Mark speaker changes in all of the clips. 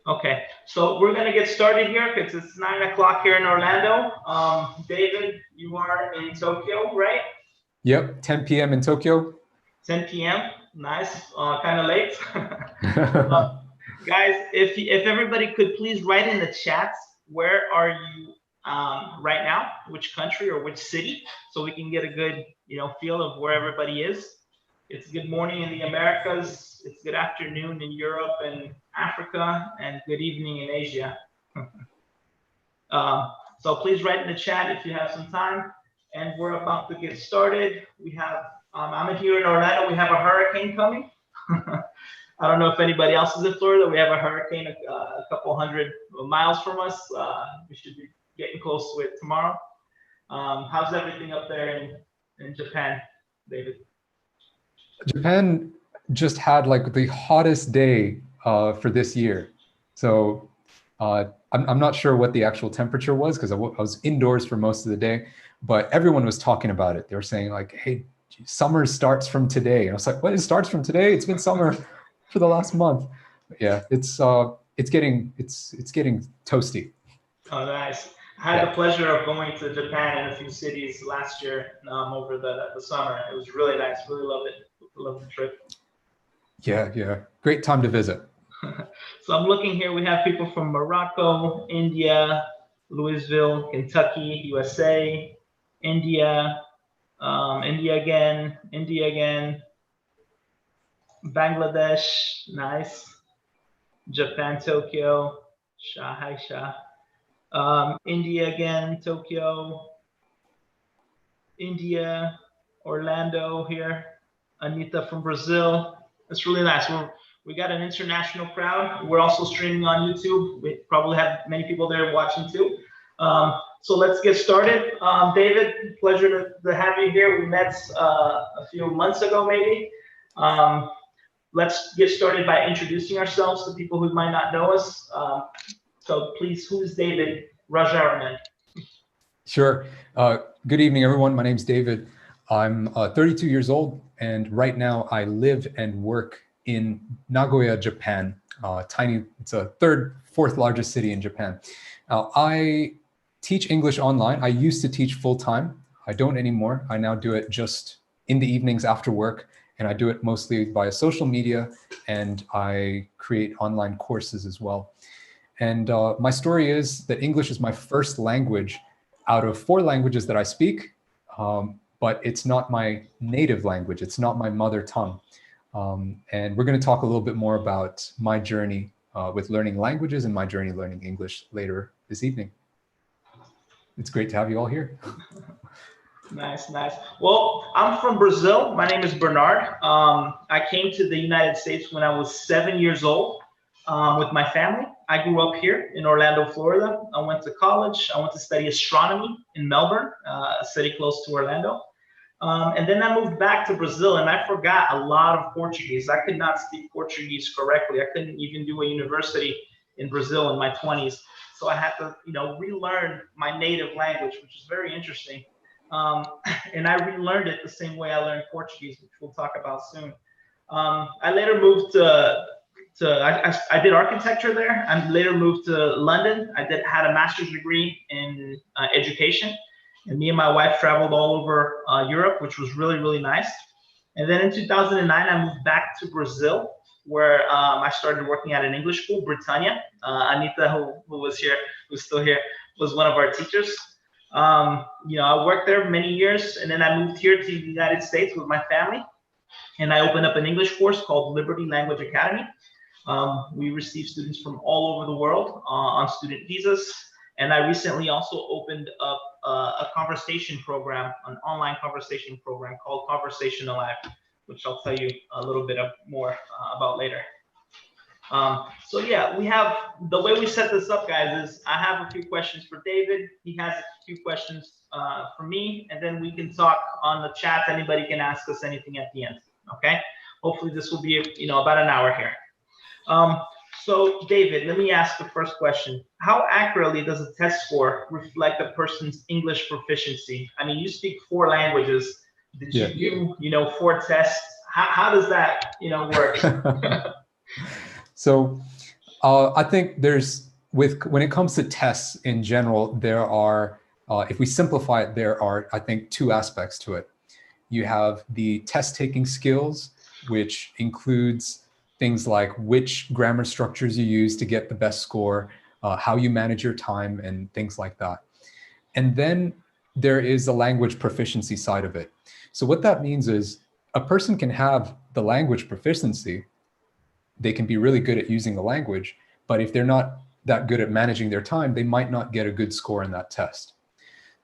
Speaker 1: Okay, so we're gonna get started here because it's 9 o'clock here in Orlando. David, you are in Tokyo, right?
Speaker 2: Yep, 10 p.m. in Tokyo.
Speaker 1: 10 p.m. Nice, kind of late. Guys, if everybody could please write in the chats, where are you right now? Which country or which city, so we can get a good feel of where everybody is. It's good morning in the Americas. It's good afternoon in Europe and Africa, and good evening in Asia. So please write in the chat if you have some time. And we're about to get started. We have, I'm here in Orlando. We have a hurricane coming. I don't know if anybody else is in Florida. We have a hurricane a couple hundred miles from us. We should be getting close to it tomorrow. How's everything up there in Japan, David?
Speaker 2: Japan just had like the hottest day for this year. So I'm not sure what the actual temperature was because I was indoors for most of the day, but everyone was talking about it. They were saying like, hey, summer starts from today. And I was like, what? It starts from today? It's been summer for the last month. But yeah, it's getting toasty.
Speaker 1: Oh, nice. I had the pleasure of going to Japan in a few cities last year over the summer. It was really nice. Really loved it. Loved the trip.
Speaker 2: Yeah. Great time to visit.
Speaker 1: So I'm looking here. We have people from Morocco, India, Louisville, Kentucky, USA, India, India again, Bangladesh, nice, Japan, Tokyo, hi Shah, India again, Tokyo, India, Orlando here, Anita from Brazil. It's really nice. We got an international crowd. We're also streaming on YouTube. We probably have many people there watching too. So let's get started. David, pleasure to have you here. We met a few months ago, maybe. Let's get started by introducing ourselves to people who might not know us. So please, who's David Rajaraman?
Speaker 2: Sure. Good evening, everyone. My name's David. I'm 32 years old, and right now I live and work in Nagoya, Japan. It's a fourth largest city in Japan. I teach English online. I used to teach full-time. I don't anymore. I now do it just in the evenings after work, and I do it mostly via social media, and I create online courses as well. And my story is that English is my first language out of 4 languages that I speak, but it's not my native language. It's not my mother tongue. And we're going to talk a little bit more about my journey with learning languages and my journey learning English later this evening. It's great to have you all here.
Speaker 1: Nice. Well, I'm from Brazil. My name is Bernard. I came to the United States when I was 7 years old with my family. I grew up here in Orlando, Florida. I went to college. I went to study astronomy in Melbourne, a city close to Orlando. And then I moved back to Brazil, and I forgot a lot of Portuguese. I could not speak Portuguese correctly. I couldn't even do a university in Brazil in my 20s. So I had to, relearn my native language, which is very interesting. And I relearned it the same way I learned Portuguese, which we'll talk about soon. I later moved I did architecture there. I later moved to London. I had a master's degree in education. And me and my wife traveled all over Europe, which was really, really nice. And then in 2009, I moved back to Brazil, where I started working at an English school, Britannia. Anita, who was here, who's still here, was one of our teachers. I worked there many years, and then I moved here to the United States with my family. And I opened up an English course called Liberty Language Academy. We receive students from all over the world on student visas. And I recently also opened up a conversation program, an online conversation program called Conversation Alive, which I'll tell you a little bit more about later. So yeah, we have, the way we set this up, guys, is I have a few questions for David. He has a few questions for me, and then we can talk on the chat. Anybody can ask us anything at the end, okay? Hopefully this will be, about an hour here. So David, let me ask the first question. How accurately does a test score reflect a person's English proficiency? I mean, you speak 4 languages. Did you do, 4 tests? How does that, work?
Speaker 2: So I think when it comes to tests in general, there are, if we simplify it, there are, I think, two aspects to it. You have the test taking skills, which includes things like which grammar structures you use to get the best score, how you manage your time, and things like that. And then there is the language proficiency side of it. So what that means is a person can have the language proficiency, they can be really good at using the language, but if they're not that good at managing their time, they might not get a good score in that test.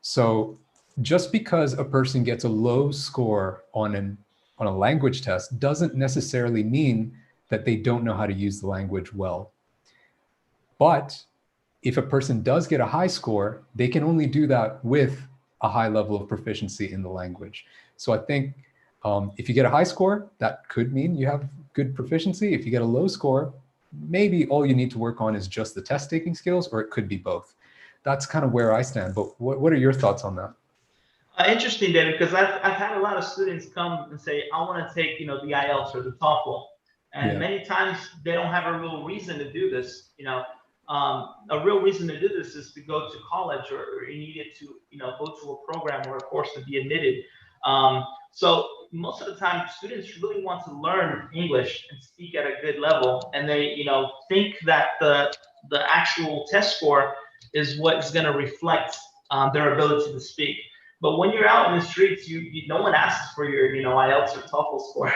Speaker 2: So just because a person gets a low score on a language test doesn't necessarily mean that they don't know how to use the language well. But if a person does get a high score, they can only do that with a high level of proficiency in the language. So I think if you get a high score, that could mean you have good proficiency. If you get a low score, maybe all you need to work on is just the test taking skills, or it could be both. That's kind of where I stand. But what are your thoughts on that?
Speaker 1: Interesting, David, because I've had a lot of students come and say, I want to take, the IELTS or the TOEFL. And many times they don't have a real reason to do this. A real reason to do this is to go to college, or you needed to, go to a program or a course to be admitted. So most of the time, students really want to learn English and speak at a good level, and they, think that the actual test score is what is going to reflect their ability to speak. But when you're out in the streets, no one asks for your, IELTS or TOEFL score.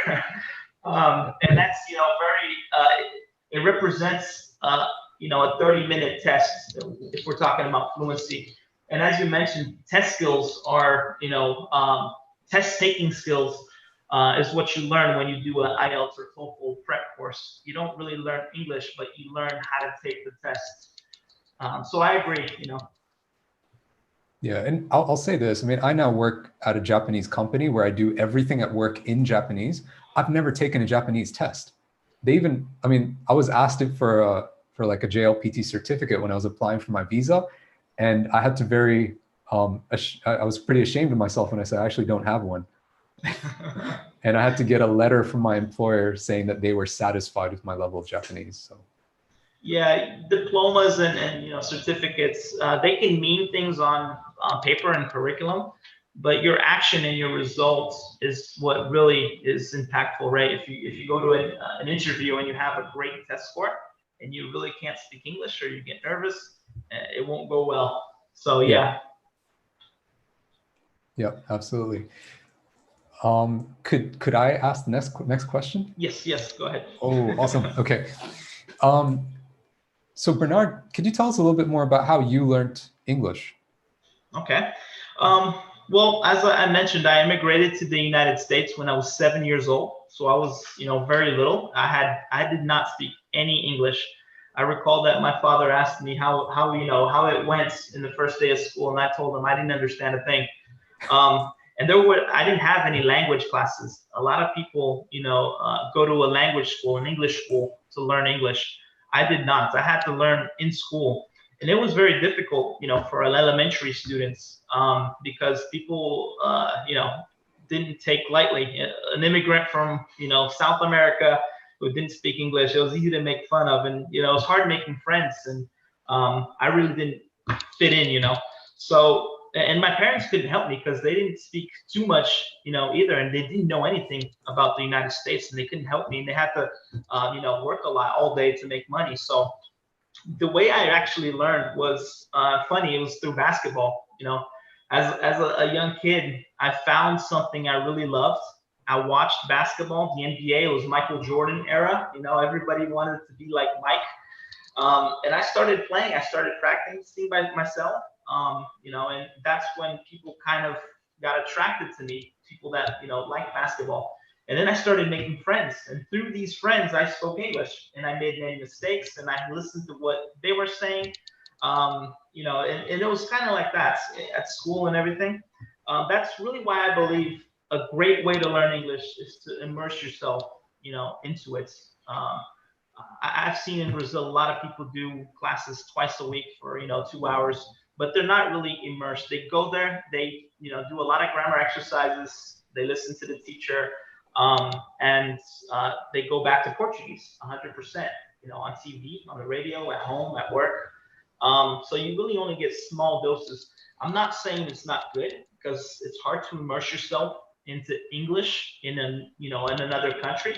Speaker 1: And that's, it represents, a 30-minute test if we're talking about fluency. And as you mentioned, test skills are, test taking skills is what you learn when you do an IELTS or TOEFL prep course. You don't really learn English, but you learn how to take the test. So I agree,
Speaker 2: Yeah, and I'll say this. I mean, I now work at a Japanese company where I do everything at work in Japanese. I've never taken a Japanese test. I was asked it for like a JLPT certificate when I was applying for my visa, and I had to I was pretty ashamed of myself when I said I actually don't have one. And I had to get a letter from my employer saying that they were satisfied with my level of Japanese. So.
Speaker 1: Yeah, diplomas and certificates, they can mean things on paper and curriculum, but your action and your results is what really is impactful, right? If you go to an interview and you have a great test score and you really can't speak English, or you get nervous, it won't go well. So yeah.
Speaker 2: Yeah, absolutely. Could I ask the next question?
Speaker 1: Yes, go ahead.
Speaker 2: Oh, awesome. Okay. So Bernard, could you tell us a little bit more about how you learned English?
Speaker 1: Okay. Well, as I mentioned, I immigrated to the United States when I was 7 years old. So I was, very little. I did not speak any English. I recall that my father asked me how it went in the first day of school, and I told him I didn't understand a thing. And I didn't have any language classes. A lot of people, go to a language school, an English school, to learn English. I did not. I had to learn in school. And it was very difficult, for elementary students, because people, didn't take lightly. An immigrant from, South America who didn't speak English, it was easy to make fun of, and it was hard making friends. And I really didn't fit in. So, and my parents couldn't help me because they didn't speak too much, either, and they didn't know anything about the United States, and they couldn't help me, and they had to, work a lot all day to make money. So the way I actually learned was funny. It was through basketball. As a young kid, I found something I really loved. I watched basketball, the NBA. It was Michael Jordan era. Everybody wanted to be like Mike. And I started playing. I started practicing by myself. And that's when people kind of got attracted to me. People that like basketball. And then I started making friends, and through these friends, I spoke English, and I made many mistakes, and I listened to what they were saying. And it was kind of like that at school and everything. That's really why I believe a great way to learn English is to immerse yourself, into it. I've seen in Brazil a lot of people do classes twice a week for 2 hours, but they're not really immersed. They go there, they do a lot of grammar exercises, they listen to the teacher, and they go back to Portuguese 100%. on TV, on the radio, at home, at work. So you really only get small doses. I'm not saying it's not good because it's hard to immerse yourself into English in another country,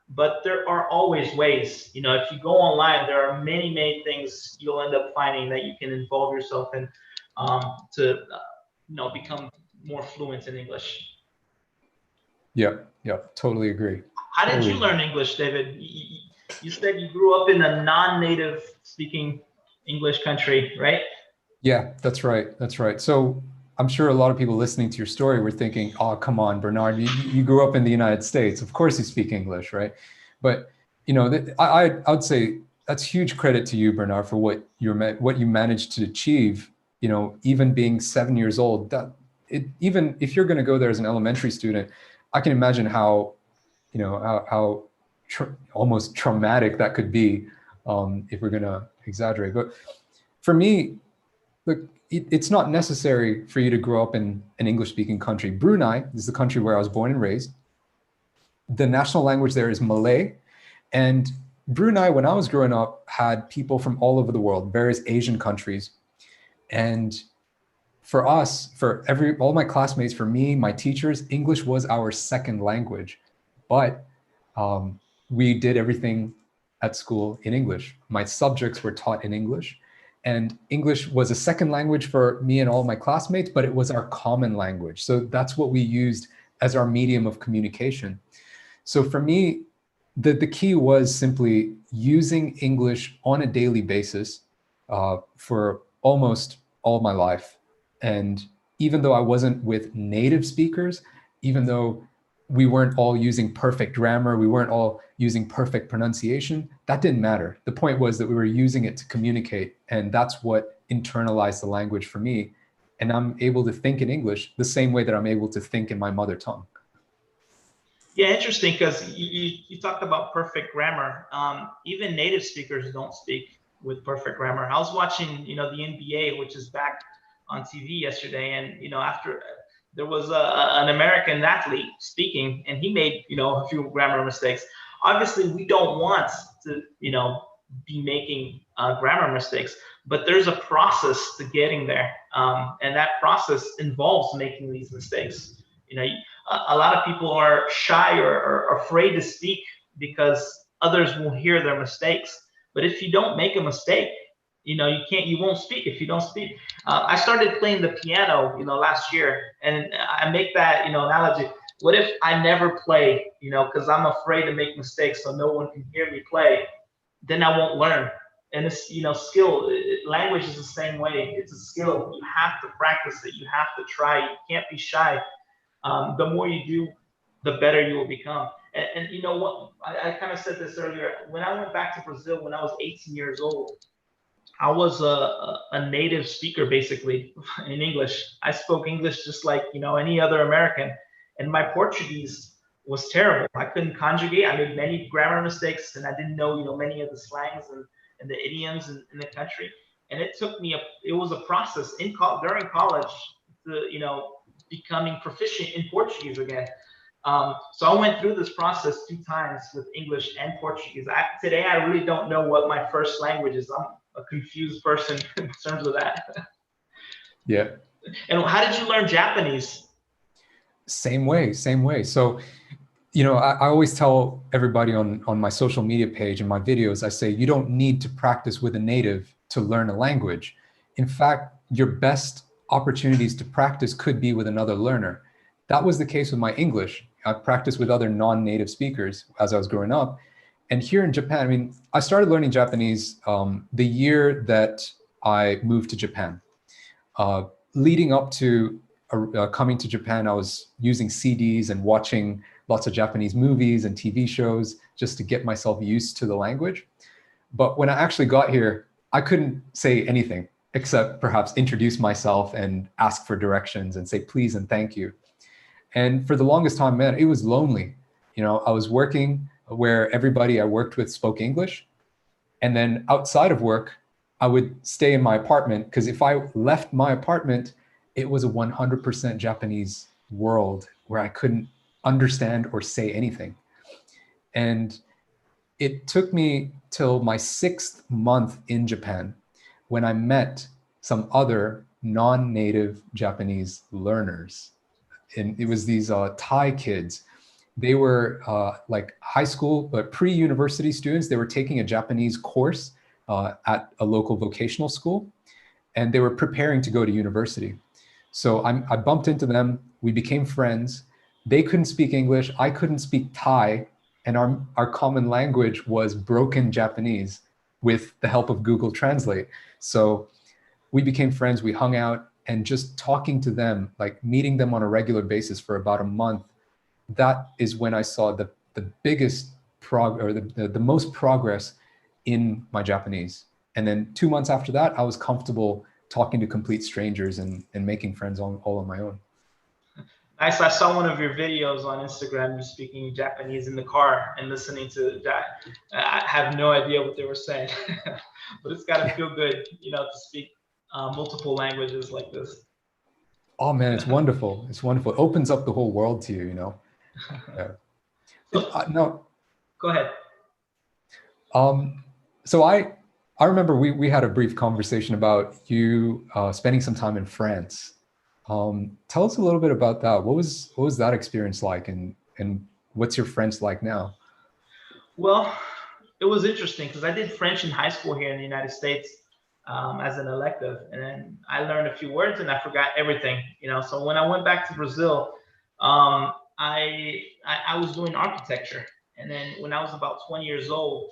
Speaker 1: but there are always ways. If you go online, there are many, many things you'll end up finding that you can involve yourself in to become more fluent in English.
Speaker 2: Yeah, yeah, totally agree.
Speaker 1: How did you learn English, David? You said you grew up in a non-native speaking English country, right?
Speaker 2: Yeah, that's right. That's right. So I'm sure a lot of people listening to your story were thinking, oh, come on, Bernard, you grew up in the United States. Of course you speak English, right? But, I would say that's huge credit to you, Bernard, for what you managed to achieve, even being 7 years old. Even if you're going to go there as an elementary student, I can imagine how almost traumatic that could be, if we're going to exaggerate. But for me, look, it's not necessary for you to grow up in an English-speaking country. Brunei is the country where I was born and raised. The national language there is Malay. And Brunei, when I was growing up, had people from all over the world, various Asian countries. And for us, all my classmates, for me, my teachers, English was our second language. But we did everything at school in English. My subjects were taught in English. And English was a second language for me and all my classmates, but it was our common language. So that's what we used as our medium of communication. So for me, the key was simply using English on a daily basis for almost all my life. And even though I wasn't with native speakers, even though we weren't all using perfect grammar, we weren't all using perfect pronunciation, that didn't matter. The point was that we were using it to communicate, and that's what internalized the language for me. And I'm able to think in English the same way that I'm able to think in my mother tongue.
Speaker 1: Yeah, interesting, because you talked about perfect grammar. Even native speakers don't speak with perfect grammar. I was watching, the NBA, which is back on TV yesterday, and after there was an American athlete speaking, and he made a few grammar mistakes. Obviously, we don't want to be making grammar mistakes, but there's a process to getting there, and that process involves making these mistakes. A lot of people are shy or afraid to speak because others will hear their mistakes. But if you don't make a mistake, you won't speak if you don't speak. I started playing the piano, last year, and I make that, analogy. What if I never play, because I'm afraid to make mistakes so no one can hear me play? Then I won't learn. And it's, skill. Language is the same way. It's a skill. You have to practice it. You have to try. You can't be shy. The more you do, the better you will become. And you know what? I kind of said this earlier. When I went back to Brazil when I was 18 years old, I was a native speaker basically in English. I spoke English just like any other American, and my Portuguese was terrible. I couldn't conjugate. I made many grammar mistakes, and I didn't know many of the slangs and the idioms in the country. And it took me it was a process during college to becoming proficient in Portuguese again. So I went through this process 2 times with English and Portuguese. Today, I really don't know what my first language is. I'm a confused person in terms of that.
Speaker 2: Yeah.
Speaker 1: And how did you learn Japanese?
Speaker 2: Same way. So, I always tell everybody on my social media page and my videos, I say, you don't need to practice with a native to learn a language. In fact, your best opportunities to practice could be with another learner. That was the case with my English. I practiced with other non-native speakers as I was growing up. And here in Japan, I started learning Japanese the year that I moved to Japan. Leading up to coming to Japan, I was using CDs and watching lots of Japanese movies and TV shows just to get myself used to the language. But when I actually got here, I couldn't say anything except perhaps introduce myself and ask for directions and say please and thank you. And for the longest time, man, it was lonely. I was working where everybody I worked with spoke English. And then outside of work, I would stay in my apartment, because if I left my apartment, it was a 100% Japanese world where I couldn't understand or say anything. And it took me till my 6th month in Japan when I met some other non-native Japanese learners. And it was these Thai kids. They were like high school, but pre-university students. They were taking a Japanese course at a local vocational school, and they were preparing to go to university. So I bumped into them. We became friends. They couldn't speak English. I couldn't speak Thai. And our common language was broken Japanese with the help of Google Translate. So we became friends. We hung out, and just talking to them, like meeting them on a regular basis for about a month, that is when I saw the biggest the most progress in my Japanese. And then 2 months after that, I was comfortable talking to complete strangers and making friends all on my own.
Speaker 1: Nice. I saw one of your videos on Instagram, you speaking Japanese in the car and listening to that. I have no idea what they were saying, but it's got to feel good, you know, to speak multiple languages like this.
Speaker 2: Oh man, it's wonderful. It's wonderful. It opens up the whole world to you, you know. Yeah. No.
Speaker 1: Go ahead.
Speaker 2: So I remember we had a brief conversation about you spending some time in France. Tell us a little bit about that. What was that experience like, and what's your French like now?
Speaker 1: Well, it was interesting because I did French in high school here in the United States as an elective, and then I learned a few words and I forgot everything. You know, so when I went back to Brazil, I was doing architecture, and then when I was about 20 years old,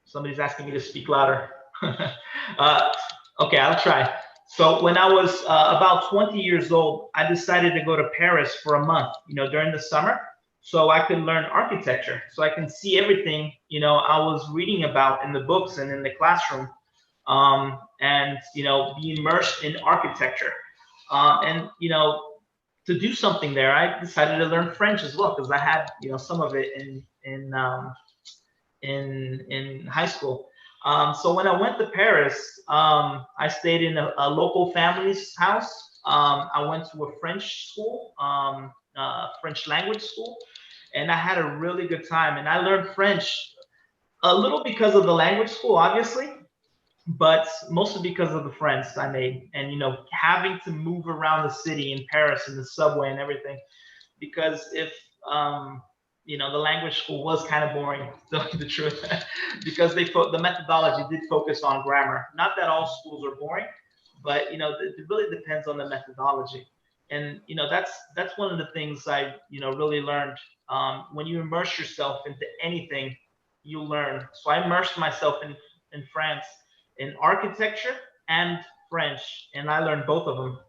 Speaker 1: somebody's asking me to speak louder. Okay, I'll try. So when I was about 20 years old, I decided to go to Paris for a month, you know, during the summer, so I could learn architecture, so I can see everything, you know, I was reading about in the books and in the classroom, and, you know, be immersed in architecture. And, you know, to do something there, I decided to learn French as well, because I had, you know, some of it in high school. So when I went to Paris, I stayed in a local family's house. I went to a French school, French language school, and I had a really good time. And I learned French a little because of the language school, obviously, but mostly because of the friends I made, and, you know, having to move around the city in Paris in the subway and everything. Because if you know, the language school was kind of boring, to tell you the truth, because the methodology did focus on grammar. Not that all schools are boring, but, you know, it really depends on the methodology. And, you know, that's one of the things I, you know, really learned. When you immerse yourself into anything, you learn. So I immersed myself in France in architecture and French, and I learned both of them.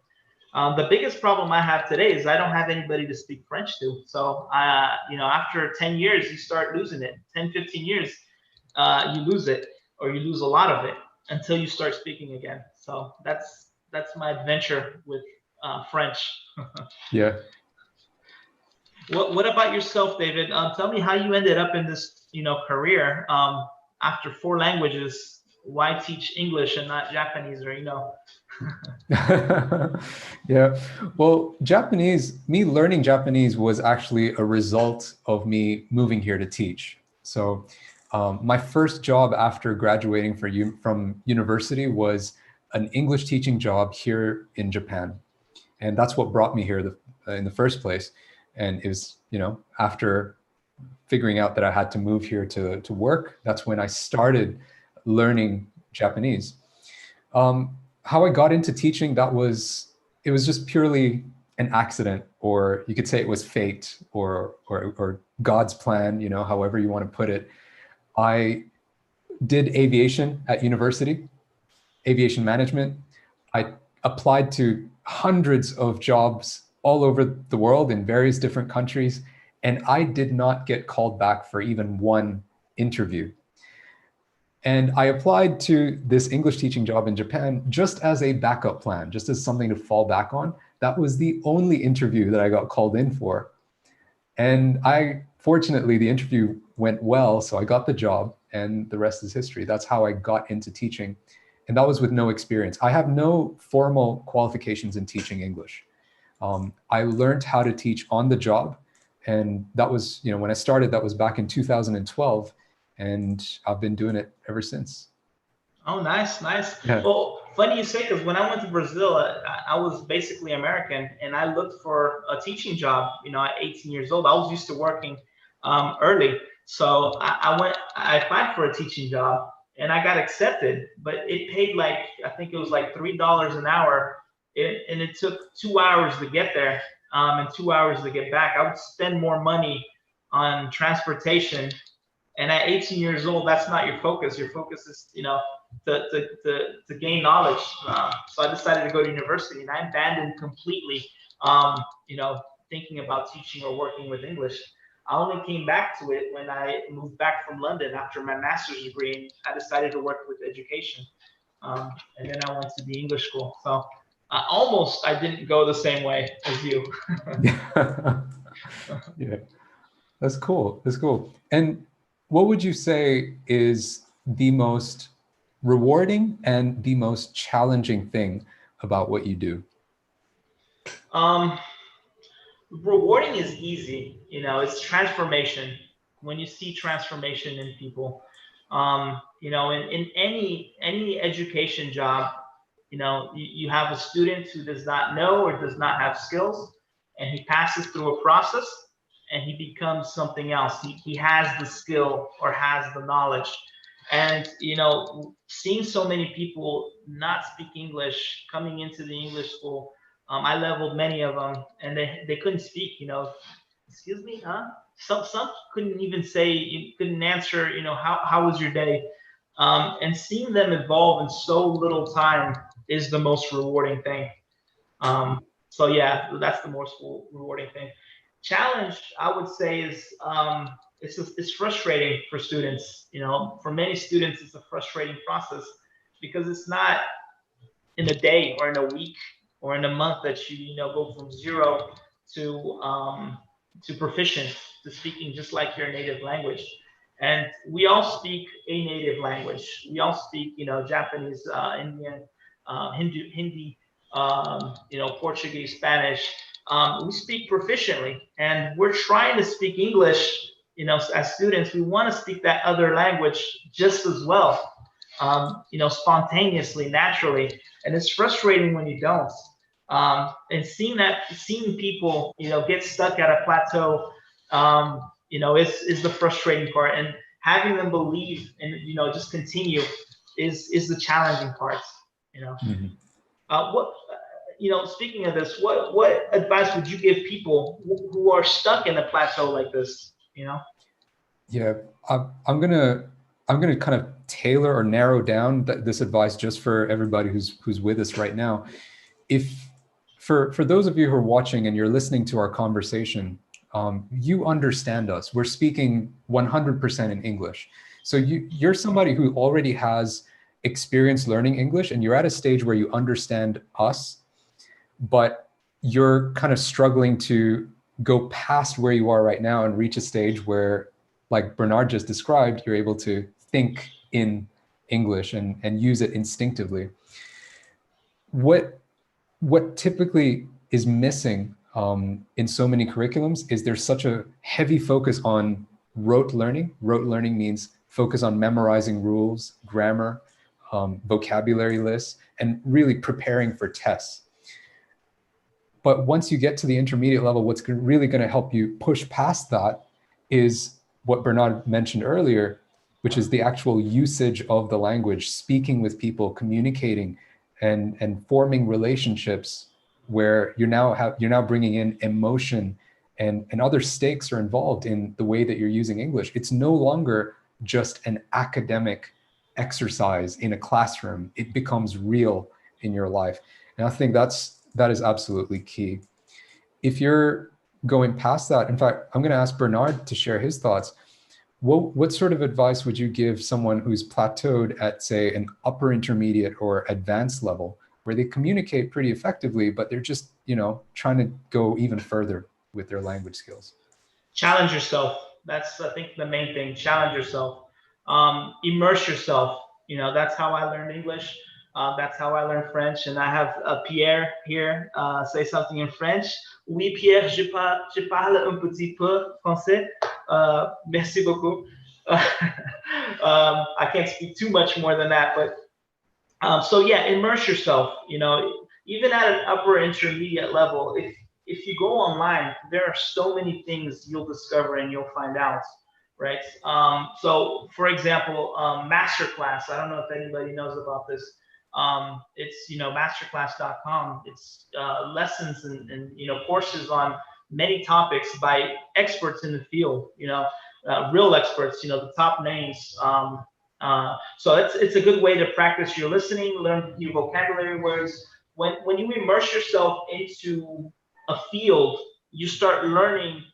Speaker 1: The biggest problem I have today is I don't have anybody to speak French to. So, you know, after 10 years, you start losing it. 10, 15 years, you lose it, or you lose a lot of it until you start speaking again. So that's my adventure with French.
Speaker 2: Yeah.
Speaker 1: What about yourself, David? Tell me how you ended up in this, you know, career after 4 languages. Why teach English and not Japanese, or, you know?
Speaker 2: Yeah, well, me learning Japanese was actually a result of me moving here to teach. So my first job after graduating from university was an English teaching job here in Japan. And that's what brought me here in the first place. And it was, you know, after figuring out that I had to move here to work, that's when I started learning Japanese. How I got into teaching, it was just purely an accident, or you could say it was fate, or God's plan, you know, however you want to put it. I did aviation at university, aviation management. I applied to hundreds of jobs all over the world in various different countries, and I did not get called back for even one interview. And I applied to this English teaching job in Japan just as a backup plan, just as something to fall back on. That was the only interview that I got called in for. And fortunately, the interview went well, so I got the job, and the rest is history. That's how I got into teaching. And that was with no experience. I have no formal qualifications in teaching English. I learned how to teach on the job. And that was, when I started, that was back in 2012, and I've been doing it ever since.
Speaker 1: Oh, nice, nice.
Speaker 2: Yeah.
Speaker 1: Well, funny you say, because when I went to Brazil, I was basically American, and I looked for a teaching job. At 18 years old, I was used to working early, so I applied for a teaching job, and I got accepted. But it paid I think it was like $3 an hour, and it took 2 hours to get there, and 2 hours to get back. I would spend more money on transportation. And at 18 years old, that's not your focus. Your focus is, to gain knowledge. So I decided to go to university, and I abandoned completely, thinking about teaching or working with English. I only came back to it when I moved back from London after my master's degree, and I decided to work with education. And then I went to the English school. So I didn't go the same way as you.
Speaker 2: Yeah, that's cool. That's cool. And what would you say is the most rewarding and the most challenging thing about what you do?
Speaker 1: Rewarding is easy. It's transformation. When you see transformation in people, in any education job, you have a student who does not know or does not have skills, and he passes through a process, and he becomes something else. He has the skill or has the knowledge. And, seeing so many people not speak English coming into the English school, I leveled many of them, and they couldn't speak, excuse me, huh? Some couldn't even say, couldn't answer, how was your day? And seeing them evolve in so little time is the most rewarding thing. So yeah, that's the most rewarding thing. Challenge, I would say, is it's frustrating for students. For many students, it's a frustrating process because it's not in a day or in a week or in a month that you go from zero to proficient, to speaking just like your native language. And we all speak a native language. We all speak, Japanese, Indian, Hindi, Portuguese, Spanish. We speak proficiently, and we're trying to speak English. As students, we want to speak that other language just as well, spontaneously, naturally. And it's frustrating when you don't. And seeing people, get stuck at a plateau, is the frustrating part. And having them believe and, just continue is the challenging part.
Speaker 2: Mm-hmm.
Speaker 1: Speaking of this, what advice would you give people who are stuck in a plateau like this?
Speaker 2: Yeah, I'm gonna kind of tailor or narrow down this advice just for everybody who's with us right now. If for those of you who are watching and you're listening to our conversation, you understand us. We're speaking 100% in English. So you're somebody who already has experience learning English, and you're at a stage where you understand us, but you're kind of struggling to go past where you are right now and reach a stage where, like Bernard just described, you're able to think in English and use it instinctively. What typically is missing in so many curriculums is there's such a heavy focus on rote learning. Rote learning means focus on memorizing rules, grammar, vocabulary lists, and really preparing for tests. But once you get to the intermediate level, what's really going to help you push past that is what Bernard mentioned earlier, which is the actual usage of the language, speaking with people, communicating, and forming relationships where you're now bringing in emotion and other stakes are involved in the way that you're using English. It's no longer just an academic exercise in a classroom. It becomes real in your life. And I think that is absolutely key. If you're going past that, in fact, I'm going to ask Bernard to share his thoughts. What sort of advice would you give someone who's plateaued at, say, an upper intermediate or advanced level, where they communicate pretty effectively, but they're just, trying to go even further with their language skills?
Speaker 1: Challenge yourself. That's, I think, the main thing. Challenge yourself. Immerse yourself. That's how I learned English. That's how I learned French. And I have Pierre here say something in French. Oui, Pierre, je parle un petit peu français. Merci beaucoup. I can't speak too much more than that, but so yeah, immerse yourself. You know, even at an upper intermediate level, if you go online, there are so many things you'll discover and you'll find out, right? So for example, masterclass. I don't know if anybody knows about this. It's masterclass.com. It's lessons and courses on many topics by experts in the field. Real experts. The top names. So it's a good way to practice your listening, learn new vocabulary words. When you immerse yourself into a field, you start learning,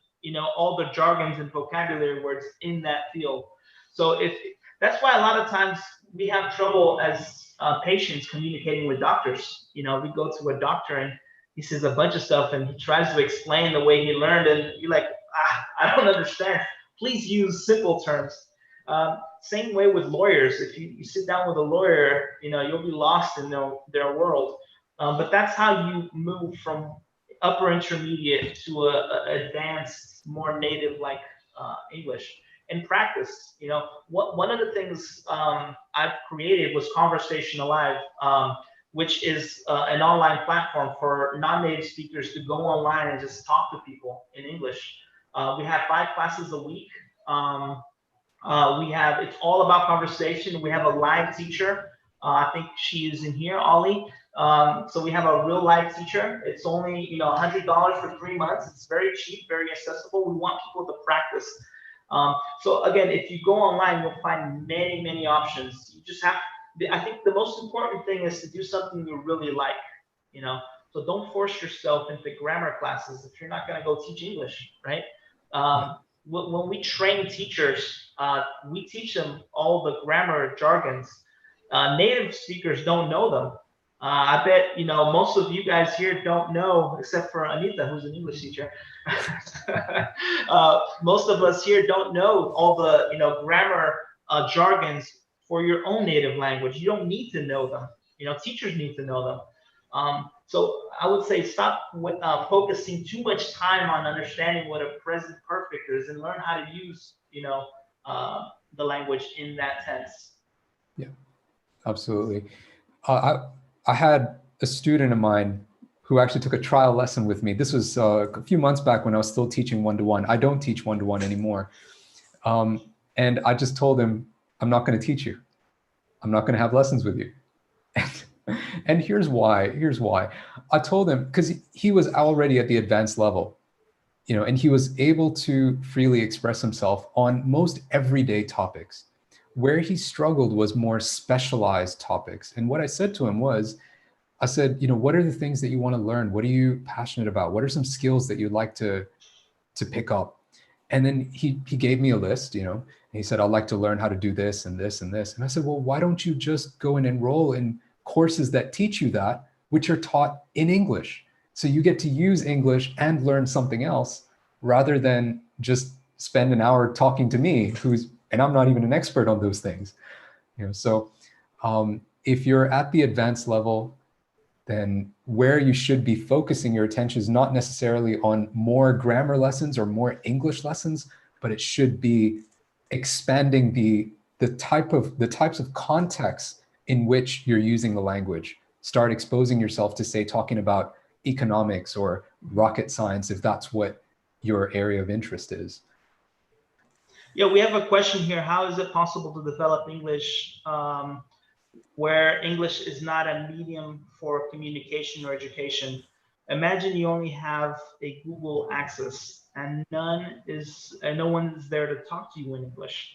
Speaker 1: all the jargons and vocabulary words in that field. So if that's why a lot of times we have trouble as patients communicating with doctors. We go to a doctor and he says a bunch of stuff and he tries to explain the way he learned, and you're like, I don't understand. Please use simple terms. Same way with lawyers. If you sit down with a lawyer, you'll be lost in their world. But that's how you move from upper intermediate to a advanced, more native like English. And practice. One of the things I've created was Conversation Alive, which is an online platform for non-native speakers to go online and just talk to people in English. We have 5 classes a week. It's all about conversation. We have a live teacher. I think she is in here, Ollie. So we have a real live teacher. It's only, $100 for 3 months. It's very cheap, very accessible. We want people to practice. So again, if you go online, you'll find many, many options. You just have, I think the most important thing is to do something you really like, so don't force yourself into grammar classes if you're not going to go teach English, right? When we train teachers, we teach them all the grammar jargons. Native speakers don't know them. I bet, most of you guys here don't know, except for Anita, who's an English teacher. Most of us here don't know all the, grammar jargons for your own native language. You don't need to know them. Teachers need to know them. So I would say stop focusing too much time on understanding what a present perfect is and learn how to use, the language in that tense.
Speaker 2: Yeah, absolutely. I had a student of mine who actually took a trial lesson with me. This was a few months back when I was still teaching one-to-one. I don't teach one-to-one anymore. And I just told him, I'm not going to teach you. I'm not going to have lessons with you. And here's why. I told him, because he was already at the advanced level, and he was able to freely express himself on most everyday topics. Where he struggled was more specialized topics. And what I said to him was, I said, what are the things that you want to learn? What are you passionate about? What are some skills that you'd like to pick up? And then he gave me a list, and he said, I'd like to learn how to do this and this and this. And I said, well, why don't you just go and enroll in courses that teach you that, which are taught in English? So you get to use English and learn something else rather than just spend an hour talking to me, and I'm not even an expert on those things. So if you're at the advanced level, then where you should be focusing your attention is not necessarily on more grammar lessons or more English lessons, but it should be expanding the types of contexts in which you're using the language. Start exposing yourself to, say, talking about economics or rocket science, if that's what your area of interest is.
Speaker 1: Yeah, we have a question here. How is it possible to develop English where English is not a medium for communication or education? Imagine you only have a Google access and no one is there to talk to you in English.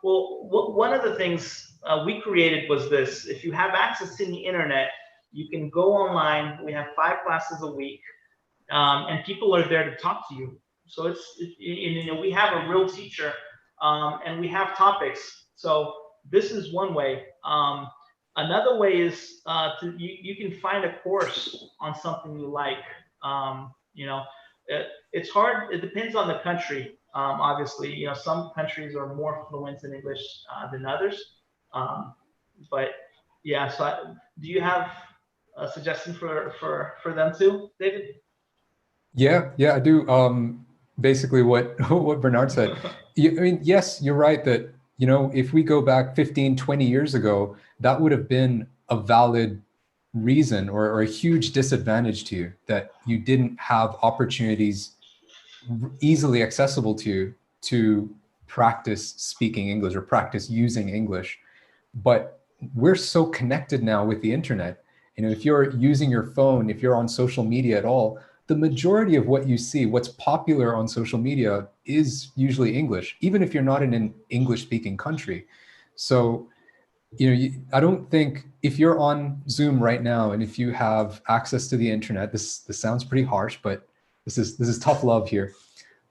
Speaker 1: One of the things we created was this. If you have access to the internet, you can go online. We have 5 classes a week, and people are there to talk to you. So we have a real teacher, and we have topics. So this is one way. Another way is you can find a course on something you like. It's hard. It depends on the country. Obviously, some countries are more fluent in English than others. But Yeah. So do you have a suggestion for them too, David?
Speaker 2: Yeah, I do. Basically what what Bernard said. I mean, yes, you're right that, if we go back 15, 20 years ago, that would have been a valid reason or a huge disadvantage to you, that you didn't have opportunities easily accessible to you to practice speaking English or practice using English. But we're so connected now with the internet. If you're using your phone, if you're on social media at all, the majority of what you see, what's popular on social media, is usually English, even if you're not in an English speaking country. So, I don't think, if you're on Zoom right now and if you have access to the internet, this sounds pretty harsh, but this is tough love here.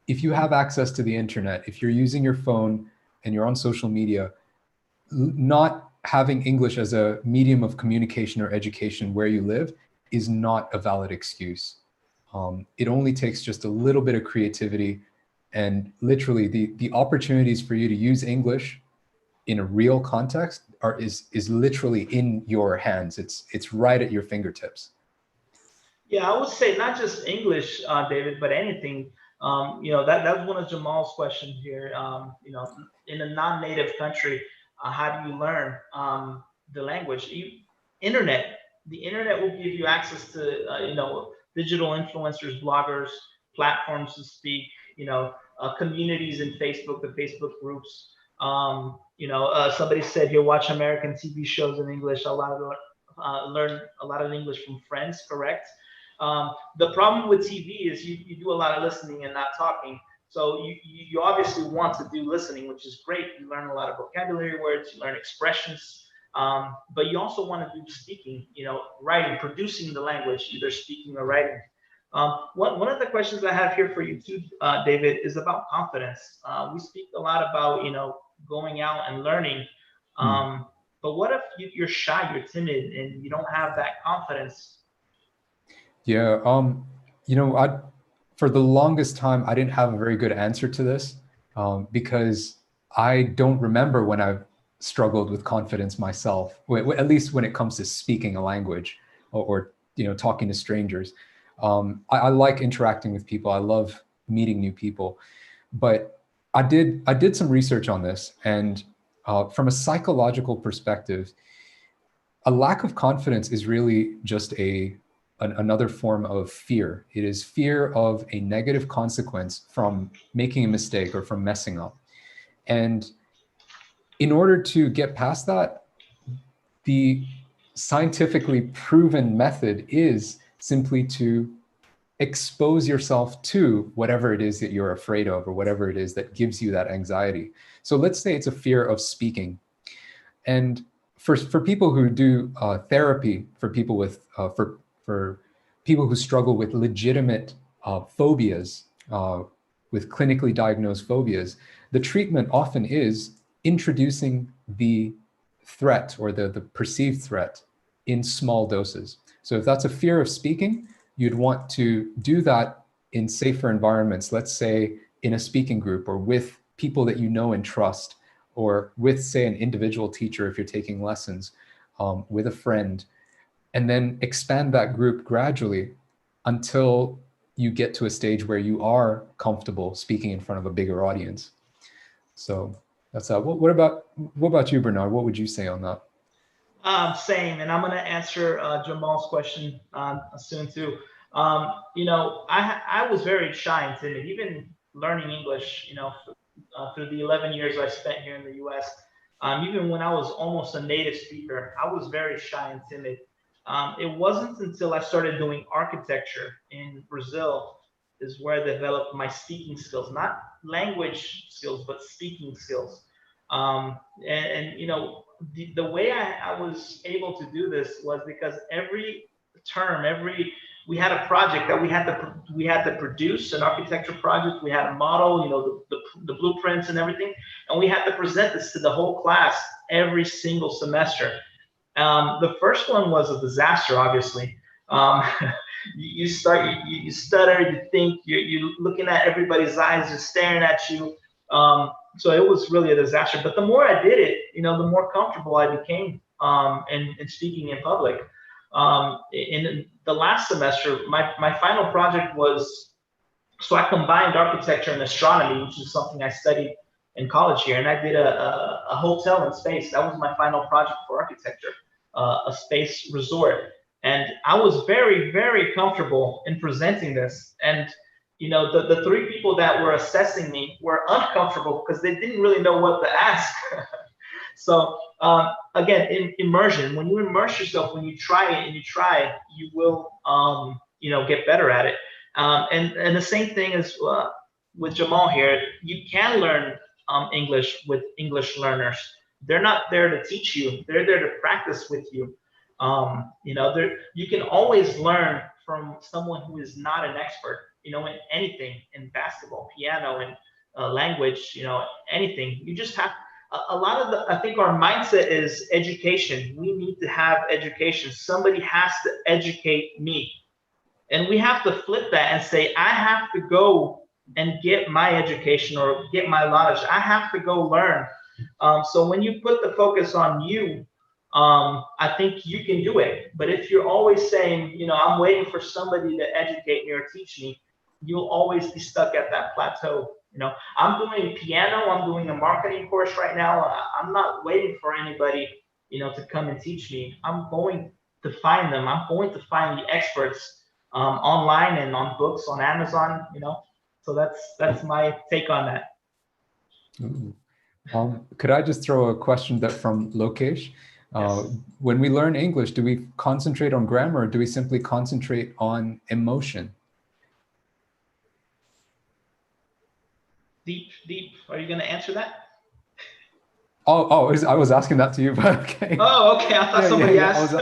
Speaker 2: If you have access to the internet, if you're using your phone and you're on social media, not having English as a medium of communication or education where you live is not a valid excuse. It only takes just a little bit of creativity, and literally the opportunities for you to use English in a real context is literally in your hands. It's right at your fingertips.
Speaker 1: Yeah, I would say not just English, David, but anything. That's one of Jamal's questions here. In a non-native country, how do you learn the language? Internet. The internet will give you access to, digital influencers, bloggers, platforms to speak. Communities in Facebook, the Facebook groups. Somebody said here, watch American TV shows in English. Learn a lot of English from friends. Correct. The problem with TV is you do a lot of listening and not talking. So you obviously want to do listening, which is great. You learn a lot of vocabulary words, you learn expressions, but you also want to do speaking, writing, producing the language, either speaking or writing. One of the questions I have here for you too, David, is about confidence. We speak a lot about, going out and learning. But what if you're shy, you're timid, and you don't have that confidence?
Speaker 2: Yeah, for the longest time, I didn't have a very good answer to this, because I don't remember when I've struggled with confidence myself, at least when it comes to speaking a language or talking to strangers. I like interacting with people. I love meeting new people, but I did some research on this, and from a psychological perspective, a lack of confidence is really just another form of fear. It is fear of a negative consequence from making a mistake or from messing up. And in order to get past that, the scientifically proven method is simply to expose yourself to whatever it is that you're afraid of or whatever it is that gives you that anxiety. So let's say it's a fear of speaking. And for people who do therapy, for people with for people who struggle with legitimate phobias, with clinically diagnosed phobias, the treatment often is introducing the threat or the perceived threat in small doses. So if that's a fear of speaking, you'd want to do that in safer environments, let's say in a speaking group or with people that you know and trust, or with, say, an individual teacher if you're taking lessons, with a friend, and then expand that group gradually until you get to a stage where you are comfortable speaking in front of a bigger audience. So that's that. What about you, Bernard? What would you say on that?
Speaker 1: Same, and I'm going to answer Jamal's question soon too. I was very shy and timid, even learning English. Through the 11 years I spent here in the U.S. Even when I was almost a native speaker, I was very shy and timid. It wasn't until I started doing architecture in Brazil is where I developed my speaking skills, not language skills, but speaking skills. The way I was able to do this was because every term, we had a project that we had to produce an architecture project. We had a model, the blueprints and everything, and we had to present this to the whole class every single semester. The first one was a disaster, obviously. Um, you stutter, you think, you're looking at everybody's eyes, just staring at you. So it was really a disaster. But the more I did it, the more comfortable I became. and speaking in public. In the last semester, my final project was, so I combined architecture and astronomy, which is something I studied in college here, and I did a hotel in space. That was my final project for architecture, a space resort. And I was very, very comfortable in presenting this. And the three people that were assessing me were uncomfortable because they didn't really know what to ask. So again, in immersion, when you immerse yourself, when you try it and you try, you will get better at it. And the same thing as with Jamal here, you can learn English with English learners. They're not there to teach you; they're there to practice with you. You can always learn from someone who is not an expert. In anything, in basketball, piano, and language. Anything. You just have a lot of I think our mindset is education. We need to have education. Somebody has to educate me. And we have to flip that and say, I have to go and get my education or get my knowledge. I have to go learn. So when you put the focus on you, I think you can do it. But if you're always saying, I'm waiting for somebody to educate me or teach me, you'll always be stuck at that plateau. I'm doing piano. I'm doing a marketing course right now. I'm not waiting for anybody, to come and teach me. I'm going to find them. I'm going to find the experts online and on books on Amazon. So that's my take on that.
Speaker 2: Could I just throw a question from Lokesh?
Speaker 1: Yes.
Speaker 2: When we learn English, do we concentrate on grammar or do we simply concentrate on emotion?
Speaker 1: Deep. Are you going to answer that?
Speaker 2: I was asking that to you, but okay.
Speaker 1: Oh, okay. I thought somebody asked.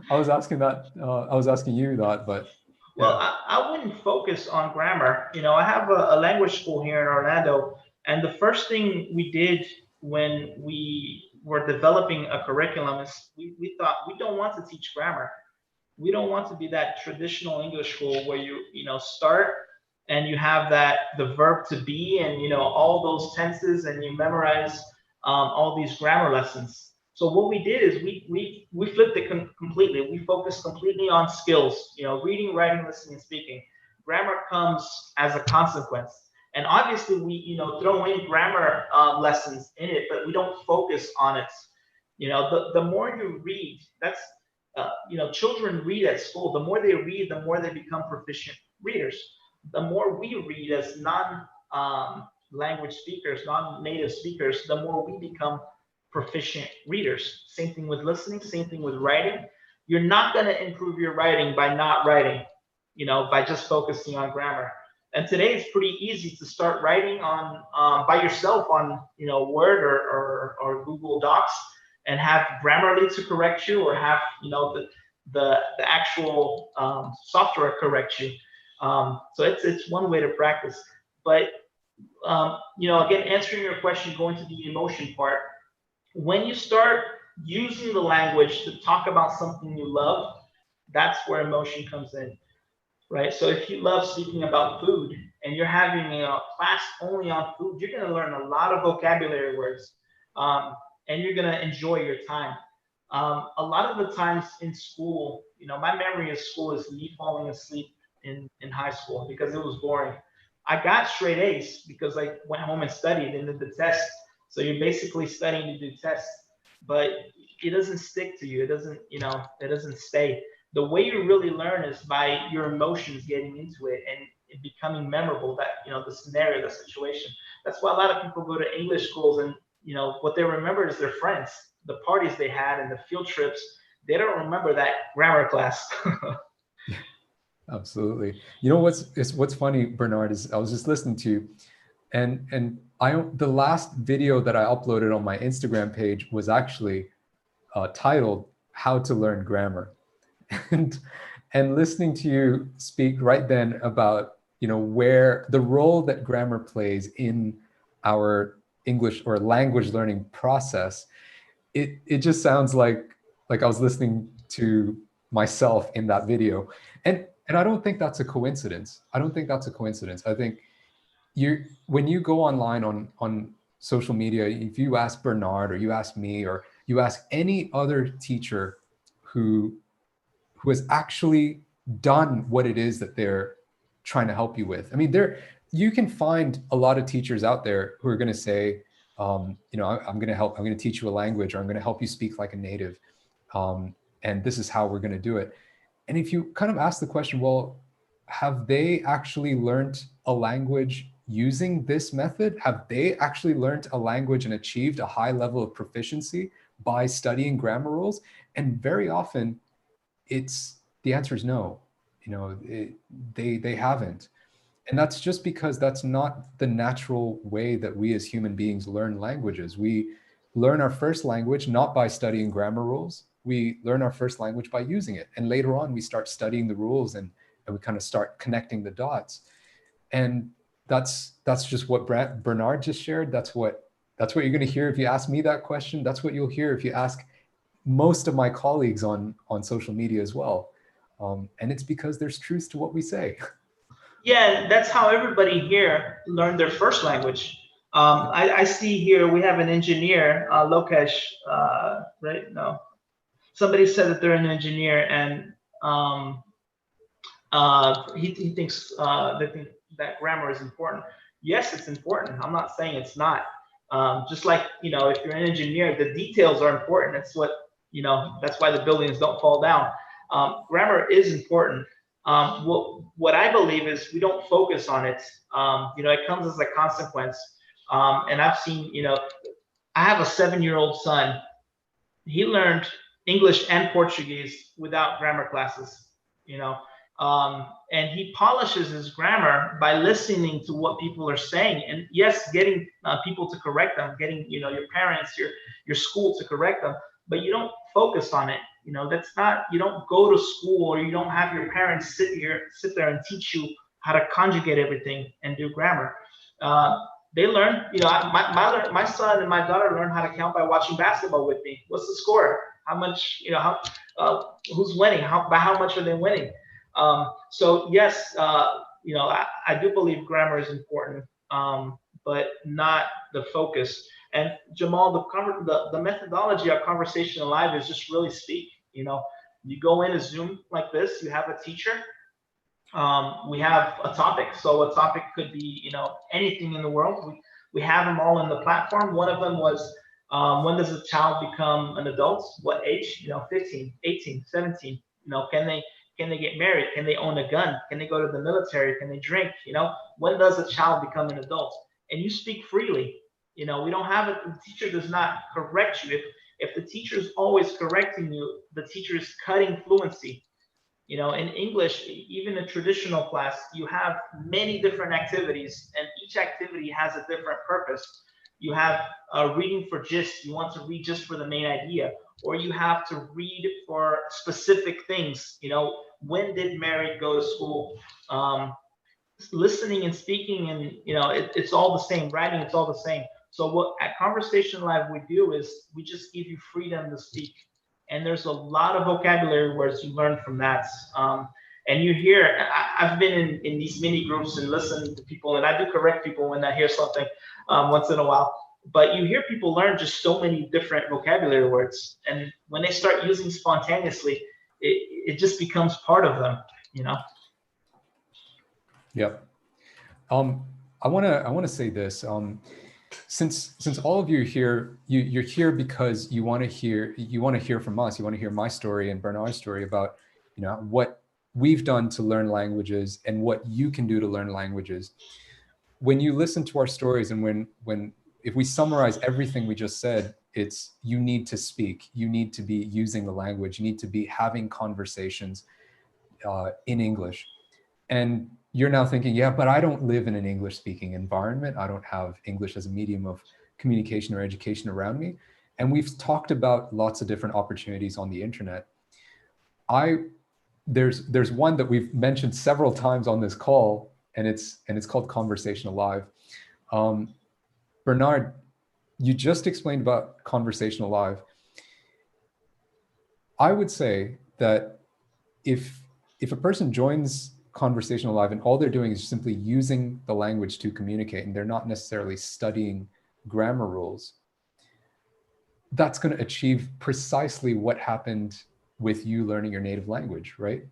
Speaker 2: I was asking that. I was asking you that, but.
Speaker 1: Well, I wouldn't focus on grammar. I have a language school here in Orlando, and the first thing we did when we were developing a curriculum is we thought we don't want to teach grammar. We don't want to be that traditional English school where you start and you have the verb to be and all those tenses and you memorize all these grammar lessons. So what we did is we flipped it completely. We focused completely on skills, reading, writing, listening, and speaking. Grammar comes as a consequence. And obviously we, throw in grammar lessons in it, but we don't focus on it. The more you read, that's, children read at school. The more they read, the more they become proficient readers. The more we read as non-language speakers, non-native speakers, the more we become proficient readers. Same thing with listening, same thing with writing. You're not going to improve your writing by not writing, by just focusing on grammar. And today it's pretty easy to start writing on by yourself on Word or Google Docs and have Grammarly to correct you or have the actual software correct you. So it's one way to practice. But again, answering your question, going to the emotion part. When you start using the language to talk about something you love, that's where emotion comes in, right? So if you love speaking about food and you're having a class only on food, you're going to learn a lot of vocabulary words, and you're going to enjoy your time. A lot of the times in school, my memory of school is me falling asleep in high school because it was boring. I got straight A's because I went home and studied and did the test. So you're basically studying to do tests, but it doesn't stick to you. It doesn't, it doesn't stay. The way you really learn is by your emotions getting into it and it becoming memorable, that, the scenario, the situation. That's why a lot of people go to English schools and, what they remember is their friends, the parties they had and the field trips. They don't remember that grammar class.
Speaker 2: Absolutely. What's funny, Bernard, is I was just listening to you and the last video that I uploaded on my Instagram page was actually titled "How to Learn Grammar," and listening to you speak right then about where the role that grammar plays in our English or language learning process, it just sounds like I was listening to myself in that video, and I don't think that's a coincidence. I think when you go online on social media, if you ask Bernard or you ask me or you ask any other teacher who has actually done what it is that they're trying to help you with. I mean, you can find a lot of teachers out there who are going to say, you know, I'm going to teach you a language, or I'm going to help you speak like a native. And this is how we're going to do it. And if you kind of ask the question, well, have they actually learned a language using this method? Have they actually learned a language and achieved a high level of proficiency by studying grammar rules? And very often the answer is no. You know, they haven't. And that's just because that's not the natural way that we as human beings learn languages. We learn our first language not by studying grammar rules. We learn our first language by using it. And later on, we start studying the rules, and we kind of start connecting the dots. And that's just what Bernard just shared. That's what you're going to hear if you ask me that question. That's what you'll hear if you ask most of my colleagues on social media as well. And it's because there's truth to what we say.
Speaker 1: Yeah, that's how everybody here learned their first language. I see here we have an engineer, Lokesh, right? No, somebody said that they're an engineer, and he thinks that grammar is important. Yes, it's important. I'm not saying it's not. Just like, you know, if you're an engineer, the details are important. It's what, you know, that's why the buildings don't fall down. Grammar is important. What I believe is we don't focus on it. You know, it comes as a consequence. And I've seen, you know, I have a 7-year-old son. He learned English and Portuguese without grammar classes, you know. And he polishes his grammar by listening to what people are saying, and yes, getting people to correct them, getting, you know, your parents, your school to correct them, but you don't focus on it. You know, that's not, you don't go to school, or you don't have your parents sit there and teach you how to conjugate everything and do grammar. They learn, you know, my son and my daughter learn how to count by watching basketball with me. What's the score? How much, you know, who's winning? By how much are they winning? So yes, you know, I do believe grammar is important, but not the focus. And Jamal, the methodology of Conversation Live is just really speak. You know, you go in a Zoom like this, you have a teacher. We have a topic. So a topic could be, you know, anything in the world. We have them all in the platform. One of them was, when does a child become an adult? What age? You know, 15, 18, 17. You know, can they get married? Can they own a gun? Can they go to the military? Can they drink? You know, when does a child become an adult? And you speak freely. You know, we don't have it. The teacher does not correct you. If the teacher is always correcting you, the teacher is cutting fluency. You know, in English, even in traditional class, you have many different activities, and each activity has a different purpose. You have reading for gist. You want to read just for the main idea, or you have to read for specific things. You know, when did Mary go to school? Listening and speaking, and, you know, it's all the same. Writing, it's all the same. So what at Conversation Live we do is we just give you freedom to speak. And there's a lot of vocabulary words you learn from that. And you hear, I've been in these mini groups and listening to people, and I do correct people when I hear something once in a while. But you hear people learn just so many different vocabulary words. And when they start using spontaneously, it just becomes part of them, you know?
Speaker 2: Yep. I wanna say this. Since all of you are here, you're here because you want to hear from us. You want to hear my story and Bernard's story about, you know, what we've done to learn languages and what you can do to learn languages. When you listen to our stories, and if we summarize everything we just said, it's you need to speak. You need to be using the language. You need to be having conversations in English. And you're now thinking, yeah, but I don't live in an English speaking environment. I don't have English as a medium of communication or education around me. And we've talked about lots of different opportunities on the internet. There's one that we've mentioned several times on this call, and it's called Conversation Live. Bernard, you just explained about Conversation Live. I would say that if a person joins Conversation Live and all they're doing is simply using the language to communicate, and they're not necessarily studying grammar rules, that's going to achieve precisely what happened with you learning your native language, right?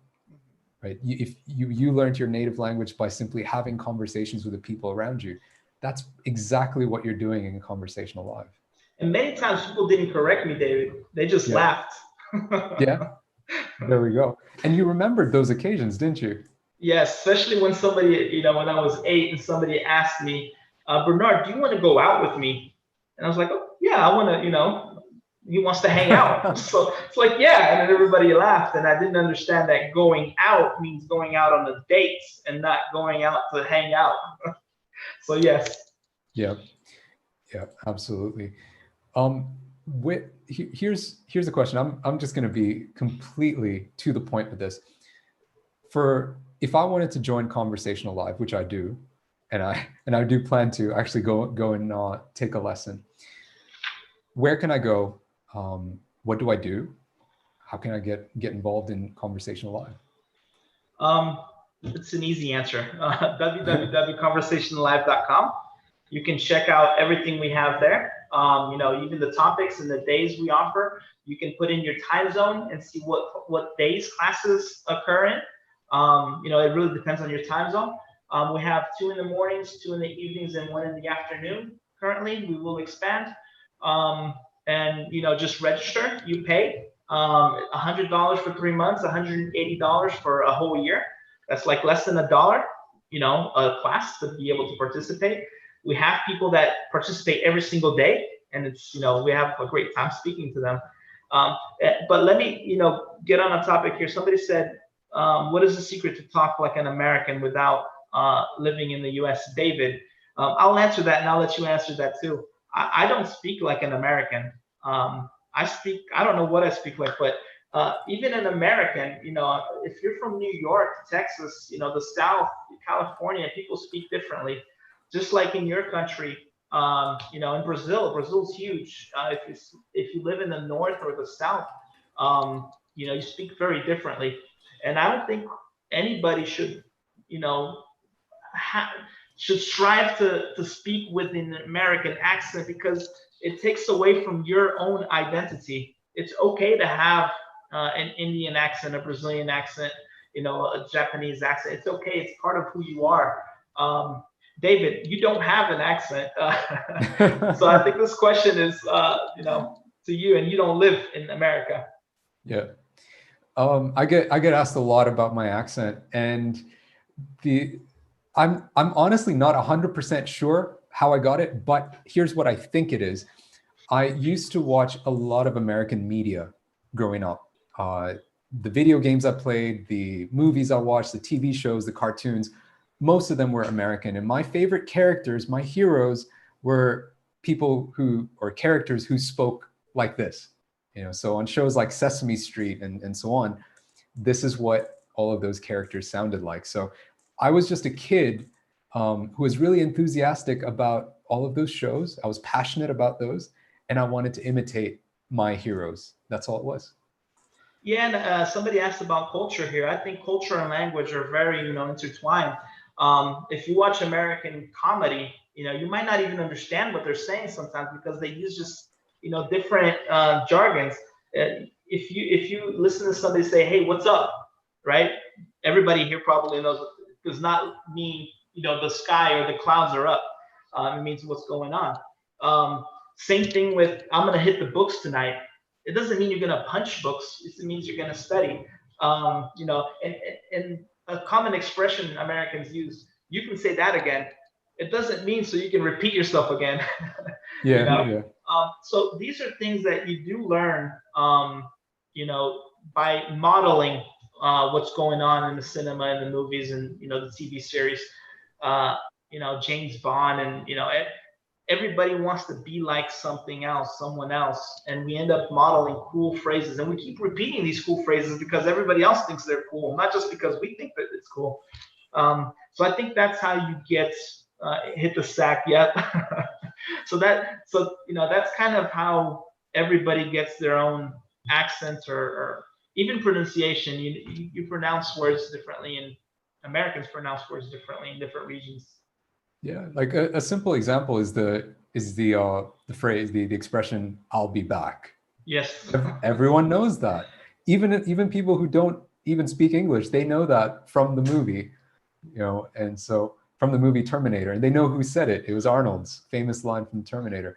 Speaker 2: Right. If you learned your native language by simply having conversations with the people around you, that's exactly what you're doing in Conversational Live.
Speaker 1: And many times people didn't correct me, David. They just laughed.
Speaker 2: Yeah. There we go. And you remembered those occasions, didn't you?
Speaker 1: Yes, especially when somebody, when I was 8 and somebody asked me, Bernard, do you want to go out with me? And I was like, oh, yeah, I want to, he wants to hang out. So it's like, yeah. And then everybody laughed. And I didn't understand that going out means going out on the dates and not going out to hang out. So, yes.
Speaker 2: Yeah. Yeah, absolutely. Here's a question. I'm just going to be completely to the point with this. If I wanted to join Conversational Live, which I do, and I do plan to actually go and take a lesson. Where can I go? What do I do? How can I get involved in Conversational Live?
Speaker 1: It's an easy answer. www.conversationalive.com. You can check out everything we have there. Even the topics and the days we offer. You can put in your time zone and see what days classes occur in. It really depends on your time zone. We have 2 in the mornings, 2 in the evenings, and 1 in the afternoon. Currently, we will expand. Just register. You pay $100 for 3 months, $180 for a whole year. That's like less than $1, a class to be able to participate. We have people that participate every single day, and it's, we have a great time speaking to them. But let me, get on a topic here. Somebody said, what is the secret to talk like an American without living in the US? David, I'll answer that, and I'll let you answer that too. I don't speak like an American. I don't know what I speak like, but even an American, if you're from New York, Texas, the South, California, people speak differently. Just like in your country, in Brazil's huge. If you live in the north or the south, you speak very differently. And I don't think anybody should, should strive to speak with an American accent, because it takes away from your own identity. It's okay to have an Indian accent, a Brazilian accent, a Japanese accent. It's okay. It's part of who you are. David, you don't have an accent. So I think this question is, to you, and you don't live in America.
Speaker 2: Yeah. I get asked a lot about my accent, and I'm honestly not 100% sure how I got it, but here's what I think it is. I used to watch a lot of American media growing up. The video games I played, the movies I watched, the TV shows, the cartoons, most of them were American. And my favorite characters, my heroes, were characters who spoke like this. So on shows like Sesame Street and so on, this is what all of those characters sounded like. So I was just a kid who was really enthusiastic about all of those shows. I was passionate about those, and I wanted to imitate my heroes. That's all it was.
Speaker 1: Yeah, and somebody asked about culture here. I think culture and language are very, intertwined. If you watch American comedy, you might not even understand what they're saying sometimes, because they use just, different jargons. If you listen to somebody say, "Hey, what's up?" right? Everybody here probably knows it does not mean, the sky or the clouds are up. It means what's going on. Same thing with, "I'm going to hit the books tonight." It doesn't mean you're going to punch books. It means you're going to study. And a common expression Americans use, "You can say that again." It doesn't mean so you can repeat yourself again.
Speaker 2: Yeah.
Speaker 1: So these are things that you do learn, by modeling what's going on in the cinema and the movies and, the TV series, James Bond, and, everybody wants to be like someone else. And we end up modeling cool phrases, and we keep repeating these cool phrases because everybody else thinks they're cool, not just because we think that it's cool. So I think that's how you get hit the sack. Yep. So that's kind of how everybody gets their own accents, or even pronunciation. You pronounce words differently, and Americans pronounce words differently in different regions.
Speaker 2: Yeah, like a simple example is the phrase, the expression, "I'll be back."
Speaker 1: Yes.
Speaker 2: Everyone knows that. Even people who don't even speak English, they know that from the movie, you know, and so from the movie Terminator, and they know who said it. It was Arnold's famous line from Terminator.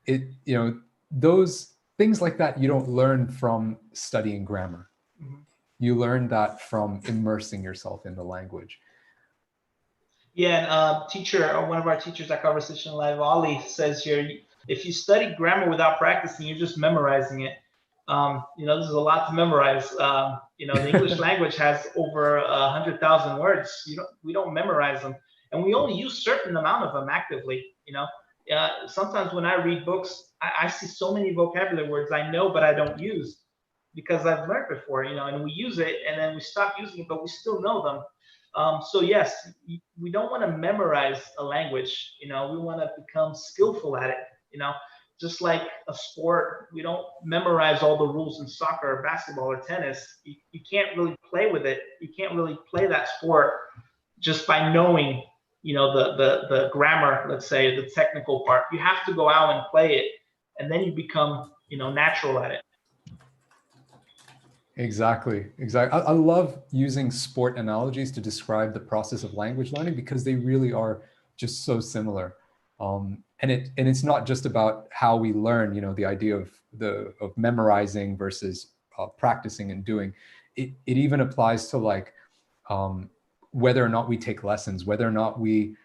Speaker 2: You know, those things like that you don't learn from studying grammar.
Speaker 1: Mhm.
Speaker 2: You learn that from immersing yourself in the language.
Speaker 1: Yeah, and one of our teachers at Conversation Live, Ollie, says here, if you study grammar without practicing, you're just memorizing it. This is a lot to memorize. The English language has over 100,000 words. We don't memorize them, and we only use certain amount of them actively. Sometimes when I read books, I see so many vocabulary words I know but I don't use because I've learned before. And we use it, and then we stop using it, but we still know them. So yes, we don't want to memorize a language. We want to become skillful at it. You know, just like a sport, we don't memorize all the rules in soccer or basketball or tennis. You can't really play with it. You can't really play that sport just by knowing, the grammar, let's say the technical part. You have to go out and play it, and then you become, natural at it.
Speaker 2: Exactly. I love using sport analogies to describe the process of language learning because they really are just so similar. And it's not just about how we learn. The idea of memorizing versus practicing and doing. It even applies to like whether or not we take lessons, whether or not we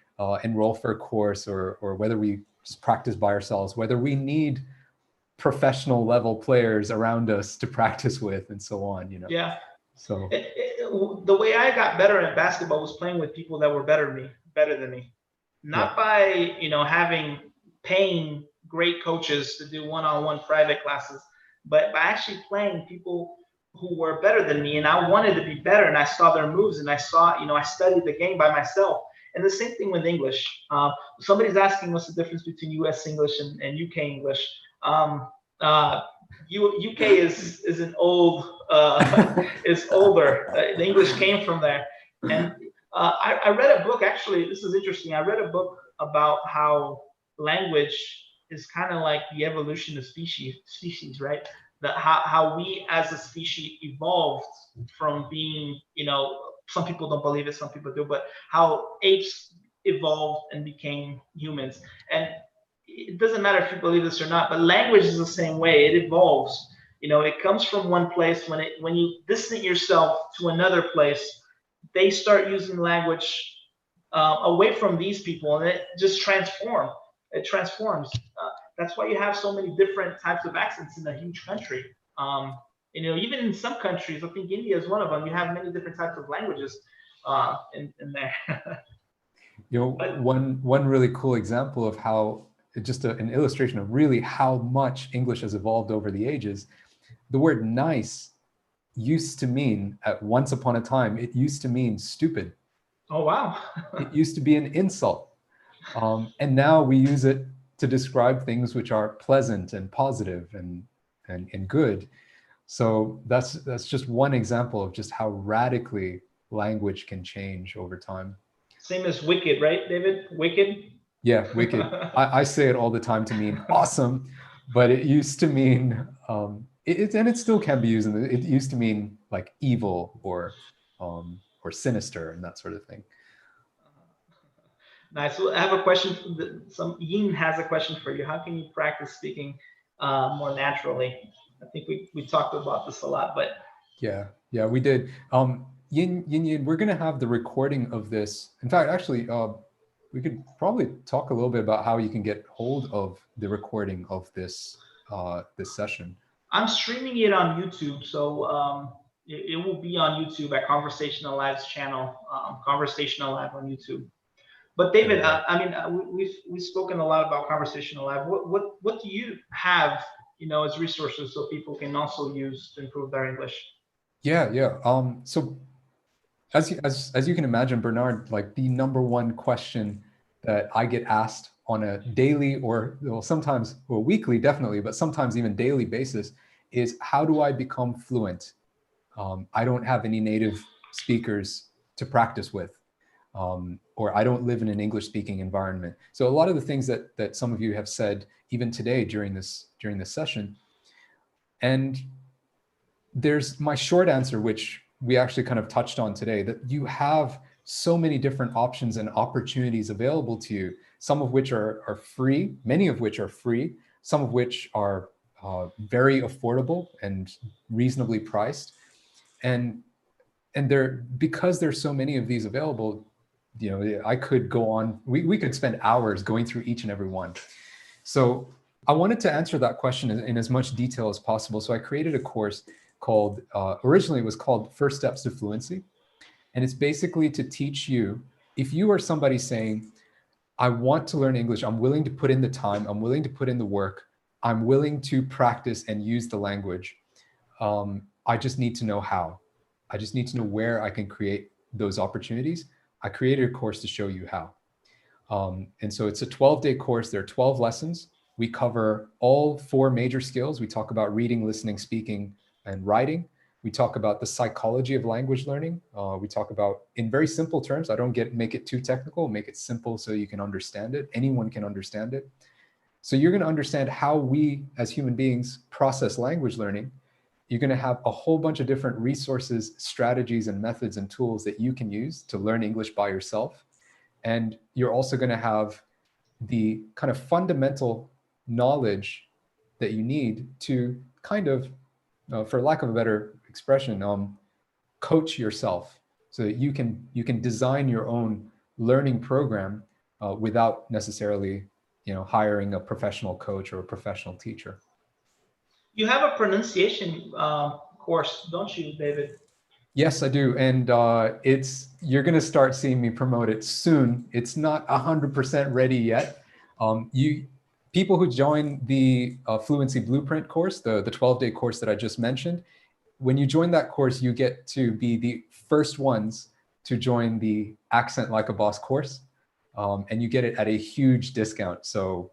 Speaker 2: enroll for a course, or whether we practice by ourselves, whether we need professional level players around us to practice with, and so on.
Speaker 1: Yeah.
Speaker 2: So
Speaker 1: The way I got better at basketball was playing with people that were better than me, not
Speaker 2: yeah,
Speaker 1: by paying great coaches to do one-on-one private classes, but by actually playing people who were better than me, and I wanted to be better, and I saw their moves, and I saw, I studied the game by myself. And the same thing with English. Somebody's asking what's the difference between U.S. English and UK English. Um, uh, UK is an old is older. The English came from there, and I read a book. Actually, this is interesting. I read a book about how language is kind of like the evolution of species, right? How we as a species evolved from being, some people don't believe it, some people do, but how apes evolved and became humans. And it doesn't matter if you believe this or not, but language is the same way. It evolves. It comes from one place. When you distance yourself to another place, they start using language away from these people, and it just transforms. It transforms. That's why you have so many different types of accents in a huge country. Even in some countries, I think India is one of them. You have many different types of languages in there. But,
Speaker 2: one really cool example of how, just an illustration of really how much English has evolved over the ages. The word nice used to mean, at once upon a time, it used to mean stupid.
Speaker 1: oh wow.
Speaker 2: It used to be an insult. And now we use it to describe things which are pleasant and positive and good. So that's just one example of just how radically language can change over time.
Speaker 1: Same as wicked, right, David? Wicked.
Speaker 2: Yeah, wicked. I say it all the time to mean awesome, but it used to mean, and it still can be used. It used to mean like evil or sinister and that sort of thing.
Speaker 1: Nice. So I have a question. Yin has a question for you. How can you practice speaking more naturally? I think we talked about this a lot, but
Speaker 2: Yeah, we did. Yin, we're gonna have the recording of this. In fact, actually, we could probably talk a little bit about how you can get hold of the recording of this this session.
Speaker 1: I'm streaming it on YouTube, so it will be on YouTube at Conversational Live's channel, Conversational Live on YouTube. But David, we've spoken a lot about Conversational Live. What do you have, as resources so people can also use to improve their English?
Speaker 2: Yeah. So as you can imagine, Bernard, like the number one question that I get asked on a daily or sometimes weekly, definitely, but sometimes even daily basis is, how do I become fluent? I don't have any native speakers to practice with. or I don't live in an English speaking environment. So a lot of the things that some of you have said even today during this session. And there's my short answer, which we actually kind of touched on today, that you have so many different options and opportunities available to you, some of which are free, many of which are free, some of which are very affordable and reasonably priced. And because there's so many of these available, you know, I could go on, we could spend hours going through each and every one. So I wanted to answer that question in as much detail as possible. So I created a course called, originally it was called First Steps to Fluency. And it's basically to teach you, if you are somebody saying, I want to learn English, I'm willing to put in the time, I'm willing to put in the work, I'm willing to practice and use the language. I just need to know how. I just need to know where I can create those opportunities. I created a course to show you how. And so it's a 12-day course. There are 12 lessons. We cover all 4 major skills. We talk about reading, listening, speaking, and writing. We talk about the psychology of language learning. We talk about, in very simple terms, I don't make it too technical, make it simple so you can understand it. Anyone can understand it. So you're going to understand how we as human beings process language learning. You're going to have a whole bunch of different resources, strategies, and methods and tools that you can use to learn English by yourself. And you're also going to have the kind of fundamental knowledge that you need to kind of, for lack of a better expression, coach yourself so that you can design your own learning program without necessarily, hiring a professional coach or a professional teacher.
Speaker 1: You have a pronunciation course, don't you, David?
Speaker 2: Yes, I do. And you're going to start seeing me promote it soon. It's not 100% ready yet. People who join the Fluency Blueprint course, the 12-day course that I just mentioned, when you join that course, you get to be the first ones to join the Accent Like a Boss course. And you get it at a huge discount. So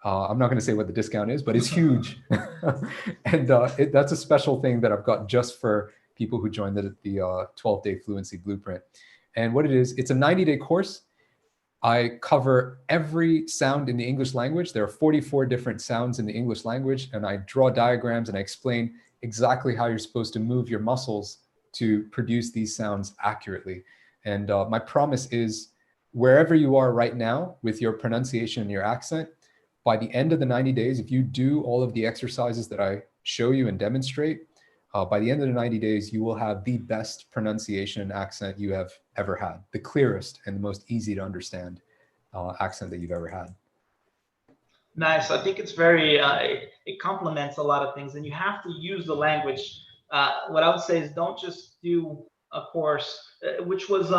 Speaker 2: I'm not going to say what the discount is, but it's huge. And that's a special thing that I've got just for people who join the 12-day Fluency Blueprint. And what it is, it's a 90-day course. I cover every sound in the English language. There are 44 different sounds in the English language, and I draw diagrams and I explain exactly how you're supposed to move your muscles to produce these sounds accurately. And my promise is, wherever you are right now with your pronunciation and your accent, by the end of the 90 days, if you do all of the exercises that I show you and demonstrate, by the end of the 90 days, you will have the best pronunciation and accent you have ever had, the clearest and the most easy to understand accent that you've ever had.
Speaker 1: Nice. I think it's very, it complements a lot of things, and you have to use the language. What I would say is don't just do a course, which was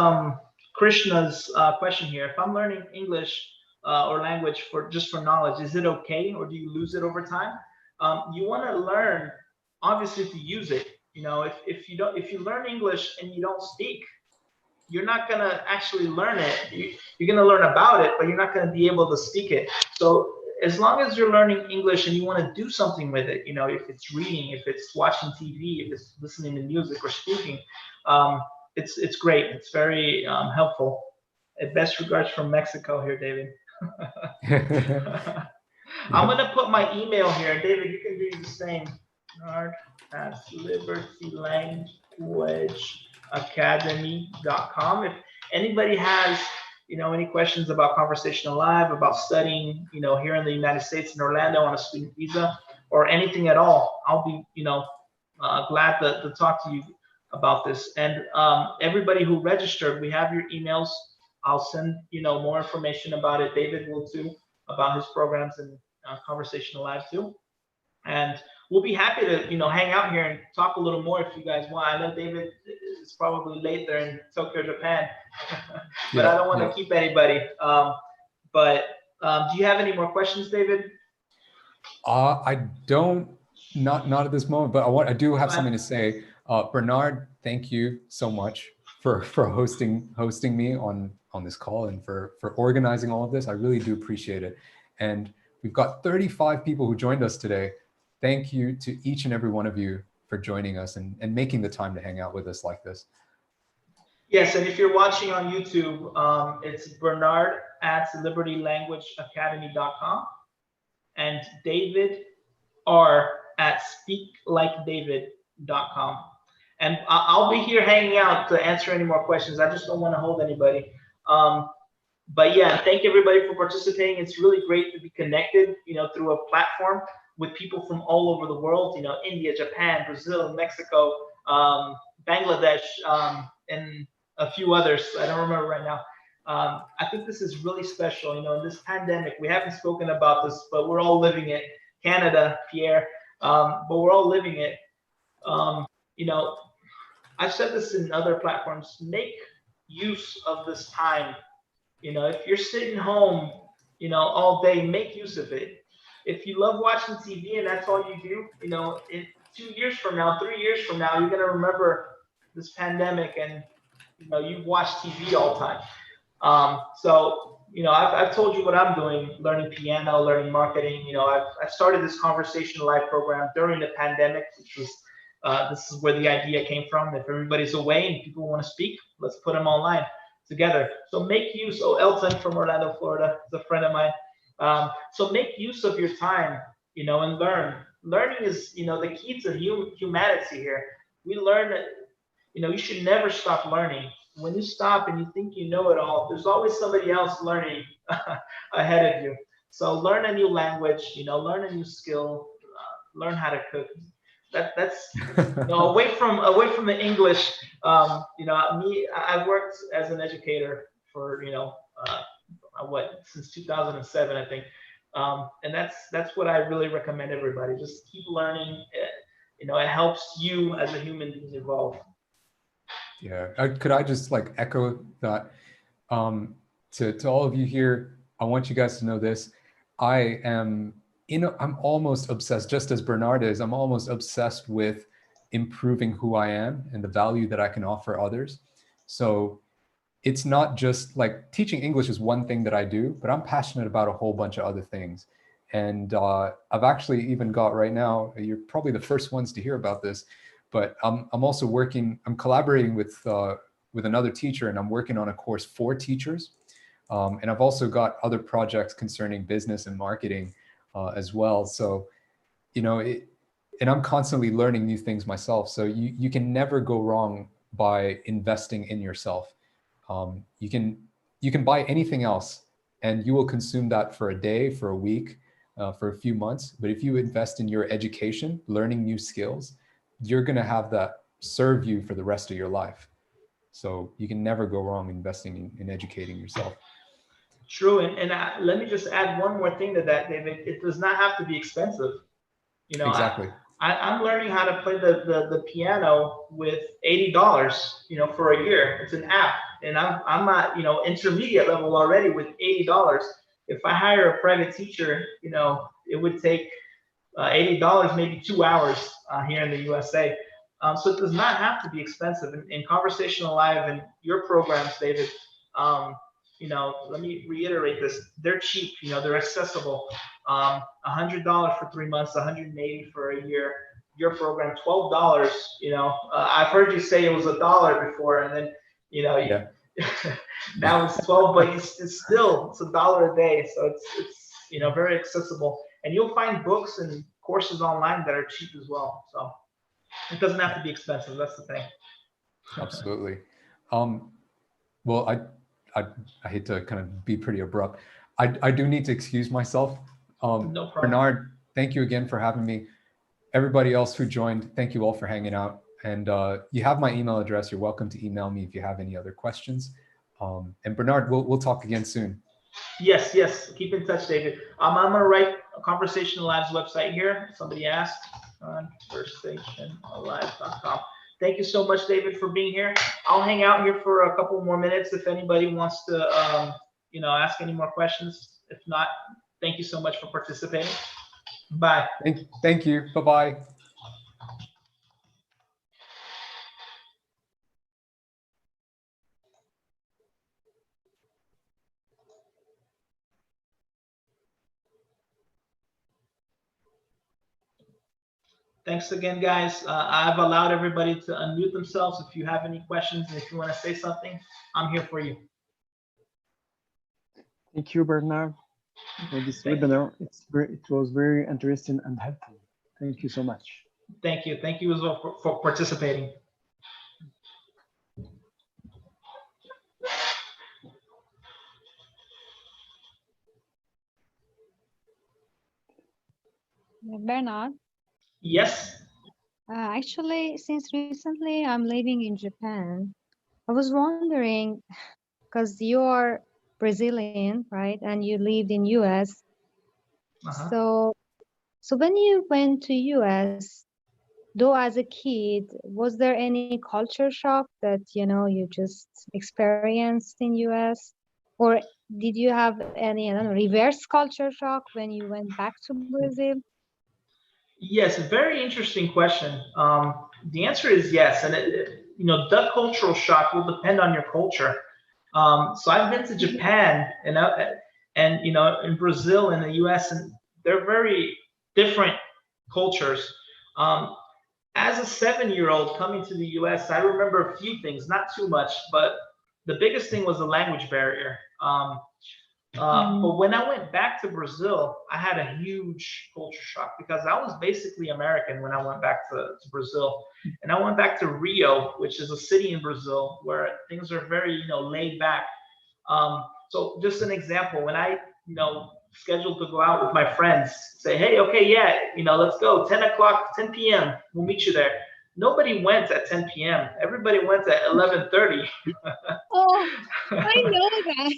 Speaker 1: Krishna's question here. If I'm learning English or language just for knowledge, is it okay, or do you lose it over time? You want to learn, obviously, to use it. If you learn English and you don't speak, you're not going to actually learn it. You're going to learn about it, but you're not going to be able to speak it. So as long as you're learning English and you want to do something with it, if it's reading, if it's watching TV, if it's listening to music or speaking, it's great. It's very helpful. Best regards from Mexico here, David. I'm going to put my email here. David, you can do the same. libertylanguageacademy.com. If anybody has, any questions about Conversational Live, about studying, here in the United States in Orlando on a student visa, or anything at all, I'll be, glad to talk to you about this. And everybody who registered, we have your emails. I'll send, more information about it. David will too, about his programs and Conversational Live too. And we'll be happy to, hang out here and talk a little more if you guys want. I know David is probably late there in Tokyo, Japan, but I don't want to keep anybody. But do you have any more questions, David?
Speaker 2: I don't, not at this moment, but I do have something to say. Bernard, thank you so much for hosting me on this call and for organizing all of this. I really do appreciate it. And we've got 35 people who joined us today. Thank you to each and every one of you for joining us and making the time to hang out with us like this.
Speaker 1: Yes, and if you're watching on YouTube, it's Bernard at libertylanguageacademy.com and David R at speaklikedavid.com. And I'll be here hanging out to answer any more questions. I just don't want to hold anybody. But yeah, thank everybody for participating. It's really great to be connected, through a platform with people from all over the world, India, Japan, Brazil, Mexico, Bangladesh, and a few others. I don't remember right now. I think this is really special. In this pandemic, we haven't spoken about this, but we're all living it. Canada, Pierre, but we're all living it. You know, I've said this in other platforms. Make use of this time. If you're sitting home, all day, make use of it. If you love watching TV and that's all you do, in 2 years from now, 3 years from now, you're gonna remember this pandemic and you've watched TV all the time. So I've told you what I'm doing, learning piano, learning marketing. I've started this conversation live program during the pandemic, which was this is where the idea came from. If everybody's away and people want to speak, let's put them online together. So make use. Oh, Elton from Orlando, Florida, is a friend of mine. So make use of your time, and learn. Learning is, the key to humanity here. We learn that, you should never stop learning. When you stop and you think you know it all, there's always somebody else learning ahead of you. So learn a new language, learn a new skill, learn how to cook. That's away from the English. I've worked as an educator for since 2007, I think. And that's what I really recommend everybody. Just keep learning. It helps you as a human being evolve.
Speaker 2: Yeah, could I just echo that to all of you here? I want you guys to know this. I'm almost obsessed, just as Bernard is, I'm almost obsessed with improving who I am and the value that I can offer others. So it's not just teaching English is one thing that I do, but I'm passionate about a whole bunch of other things. And I've actually even got right now, you're probably the first ones to hear about this, but I'm also I'm collaborating with another teacher, and I'm working on a course for teachers. And I've also got other projects concerning business and marketing as well. So, and I'm constantly learning new things myself. So you can never go wrong by investing in yourself. You can buy anything else and you will consume that for a day, for a week, for a few months. But if you invest in your education, learning new skills, you're going to have that serve you for the rest of your life. So you can never go wrong investing in educating yourself.
Speaker 1: True. And let me just add one more thing to that, David. It does not have to be expensive.
Speaker 2: Exactly.
Speaker 1: I'm learning how to play the piano with $80, for a year. It's an app, and I'm at intermediate level already with $80. If I hire a private teacher, it would take $80, maybe 2 hours here in the USA. So it does not have to be expensive. In Conversational Live and your programs, David, let me reiterate this. They're cheap, they're accessible. $100 for 3 months, $180 for a year. Your program, $12. I've heard you say it was $1 before, and then
Speaker 2: yeah.
Speaker 1: now it's 12, but it's $1 a day. So it's very accessible, and you'll find books and courses online that are cheap as well. So it doesn't have to be expensive. That's the thing.
Speaker 2: Absolutely. Well, I hate to kind of be pretty abrupt. I do need to excuse myself.
Speaker 1: No problem.
Speaker 2: Bernard, thank you again for having me. Everybody else who joined, thank you all for hanging out. And you have my email address. You're welcome to email me if you have any other questions. And Bernard, we'll talk again soon.
Speaker 1: Yes. Keep in touch, David. I'm gonna write a Conversational Live's website here. Somebody asked, conversationalive.com. Thank you so much, David, for being here. I'll hang out here for a couple more minutes if anybody wants to, ask any more questions. If not, thank you so much for participating. Bye.
Speaker 2: Thank you. Bye-bye.
Speaker 1: Thanks again, guys. I've allowed everybody to unmute themselves. If you have any questions and if you want to say something, I'm here for you.
Speaker 3: Thank you, Bernard, for this
Speaker 1: Thank
Speaker 3: webinar. It was very interesting and helpful. Thank you so much.
Speaker 1: Thank you. Thank you as well for participating.
Speaker 4: Bernard,
Speaker 1: Yes.
Speaker 4: actually, since recently I'm living in Japan, I was wondering, because you're Brazilian, right? And you lived in US. So when you went to US, though as a kid, was there any culture shock that, you just experienced in US? Or did you have any, I don't know, reverse culture shock when you went back to Brazil?
Speaker 1: Yes, a very interesting question. The answer is yes, and the cultural shock will depend on your culture. So I've been to Japan and in Brazil and the U.S. and they're very different cultures. As a 7-year-old coming to the U.S., I remember a few things, not too much, but the biggest thing was the language barrier. But when I went back to Brazil, I had a huge culture shock because I was basically American when I went back to Brazil. And I went back to Rio, which is a city in Brazil where things are very, laid back. So just an example, when I, scheduled to go out with my friends, say, hey, okay, yeah, let's go, 10 o'clock, 10 p.m., we'll meet you there. Nobody went at 10 p.m. Everybody went at 11:30.
Speaker 4: Oh, I know that.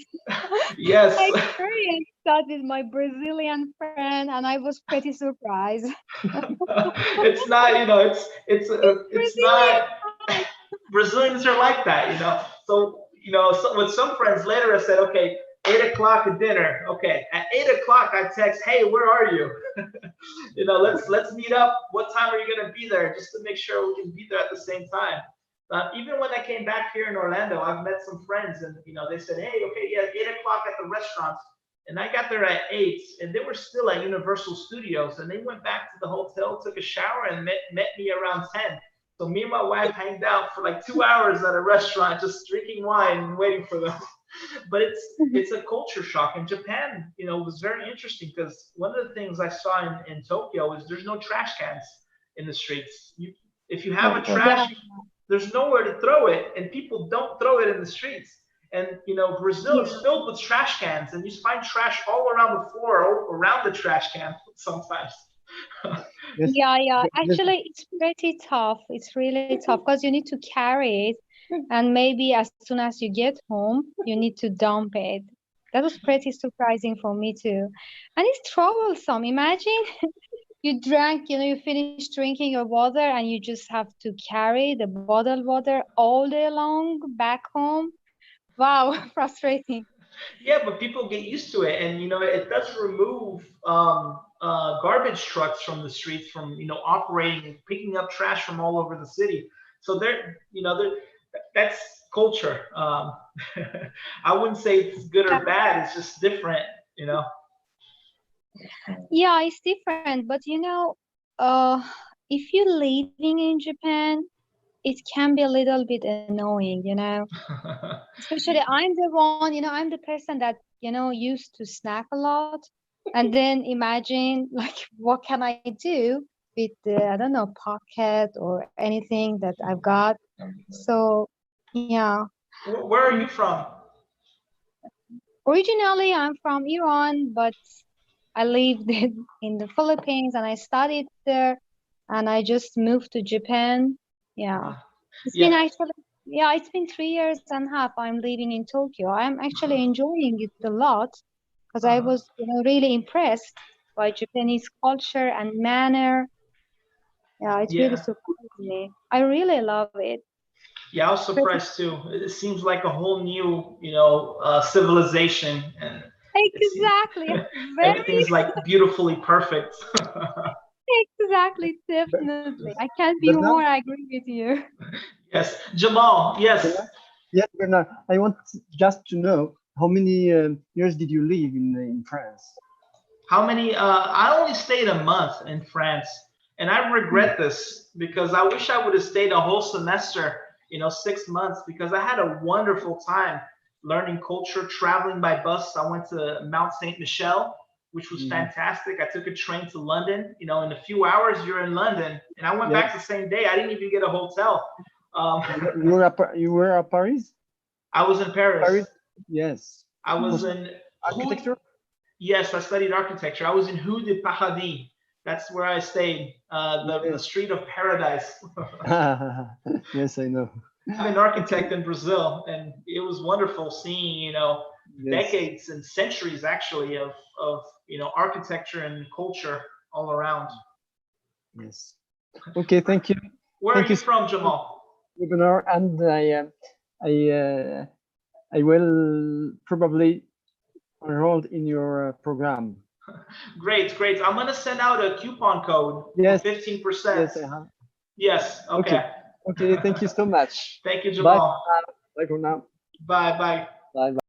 Speaker 1: Yes.
Speaker 4: I experienced that with my Brazilian friend, and I was pretty surprised.
Speaker 1: It's not, it's not. Brazilians are like that, So, with some friends later, I said, okay, 8 o'clock at dinner. Okay, at 8 o'clock, I text, hey, where are you? Let's meet up. What time are you gonna be there? Just to make sure we can be there at the same time. Even when I came back here in Orlando, I've met some friends, and they said, hey, okay, yeah, 8 o'clock at the restaurant. And I got there at 8, and they were still at Universal Studios, and they went back to the hotel, took a shower, and met me around 10. So me and my wife hanged out for like 2 hours at a restaurant, just drinking wine and waiting for them. But it's a culture shock. In Japan, it was very interesting because one of the things I saw in Tokyo is there's no trash cans in the streets. If you have a trash, there's nowhere to throw it, and people don't throw it in the streets. And Brazil is filled with trash cans, and you find trash all around the floor, around the trash can sometimes.
Speaker 4: Yeah. Actually, it's pretty tough. It's really tough because you need to carry it, and maybe as soon as you get home, you need to dump it. That was pretty surprising for me too. And it's troublesome. Imagine you drank, you finish drinking your water and you just have to carry the bottled water all day long back home. Wow, frustrating.
Speaker 1: Yeah, but people get used to it, and it does remove garbage trucks from the streets from operating and picking up trash from all over the city. So that's culture. I wouldn't say it's good or bad. It's just different.
Speaker 4: Yeah, it's different, but if you're living in Japan, it can be a little bit annoying, Especially I'm the one, I'm the person that, used to snack a lot. And then imagine, like, what can I do with the, I don't know, pocket or anything that I've got. So, yeah.
Speaker 1: Where are you from?
Speaker 4: Originally, I'm from Iran, but I lived in the Philippines and I studied there, and I just moved to Japan. Yeah. It's been 3 years and a half I'm living in Tokyo. I'm actually enjoying it a lot because I was, really impressed by Japanese culture and manner. Yeah, it really surprised me. I really love it.
Speaker 1: Yeah, I was surprised too. It seems like a whole new, civilization, and
Speaker 4: Exactly.
Speaker 1: everything's like beautifully perfect.
Speaker 4: Exactly, definitely. I can't be more agree with you.
Speaker 1: Yes, Jamal. Yes.
Speaker 3: Yes, Bernard. I want just to know how many years did you live in France?
Speaker 1: How many? I only stayed a month in France, And I regret this because I wish I would have stayed a whole semester, 6 months, because I had a wonderful time learning culture, traveling by bus. I went to Mount Saint Michel, which was fantastic. I took a train to London. In a few hours, you're in London. And I went back the same day. I didn't even get a hotel.
Speaker 3: You were at Paris?
Speaker 1: I was in Paris.
Speaker 3: Paris? Yes.
Speaker 1: I was in
Speaker 3: architecture.
Speaker 1: Yes, I studied architecture. I was in Rue de Paradis. That's where I stayed. The street of paradise.
Speaker 3: Yes, I know.
Speaker 1: I'm an architect in Brazil, and it was wonderful seeing, decades and centuries actually of architecture and culture all around.
Speaker 3: Yes. Okay, thank you.
Speaker 1: Where are you from, Jamal?
Speaker 3: Webinar, and I will probably enroll in your program.
Speaker 1: Great. I'm gonna send out a coupon code
Speaker 3: for
Speaker 1: 15%.
Speaker 3: Yes, I have.
Speaker 1: Yes. Okay.
Speaker 3: Okay. Thank you so much.
Speaker 1: Thank you, Jamal.
Speaker 3: Bye for now.
Speaker 1: Bye.
Speaker 3: Bye.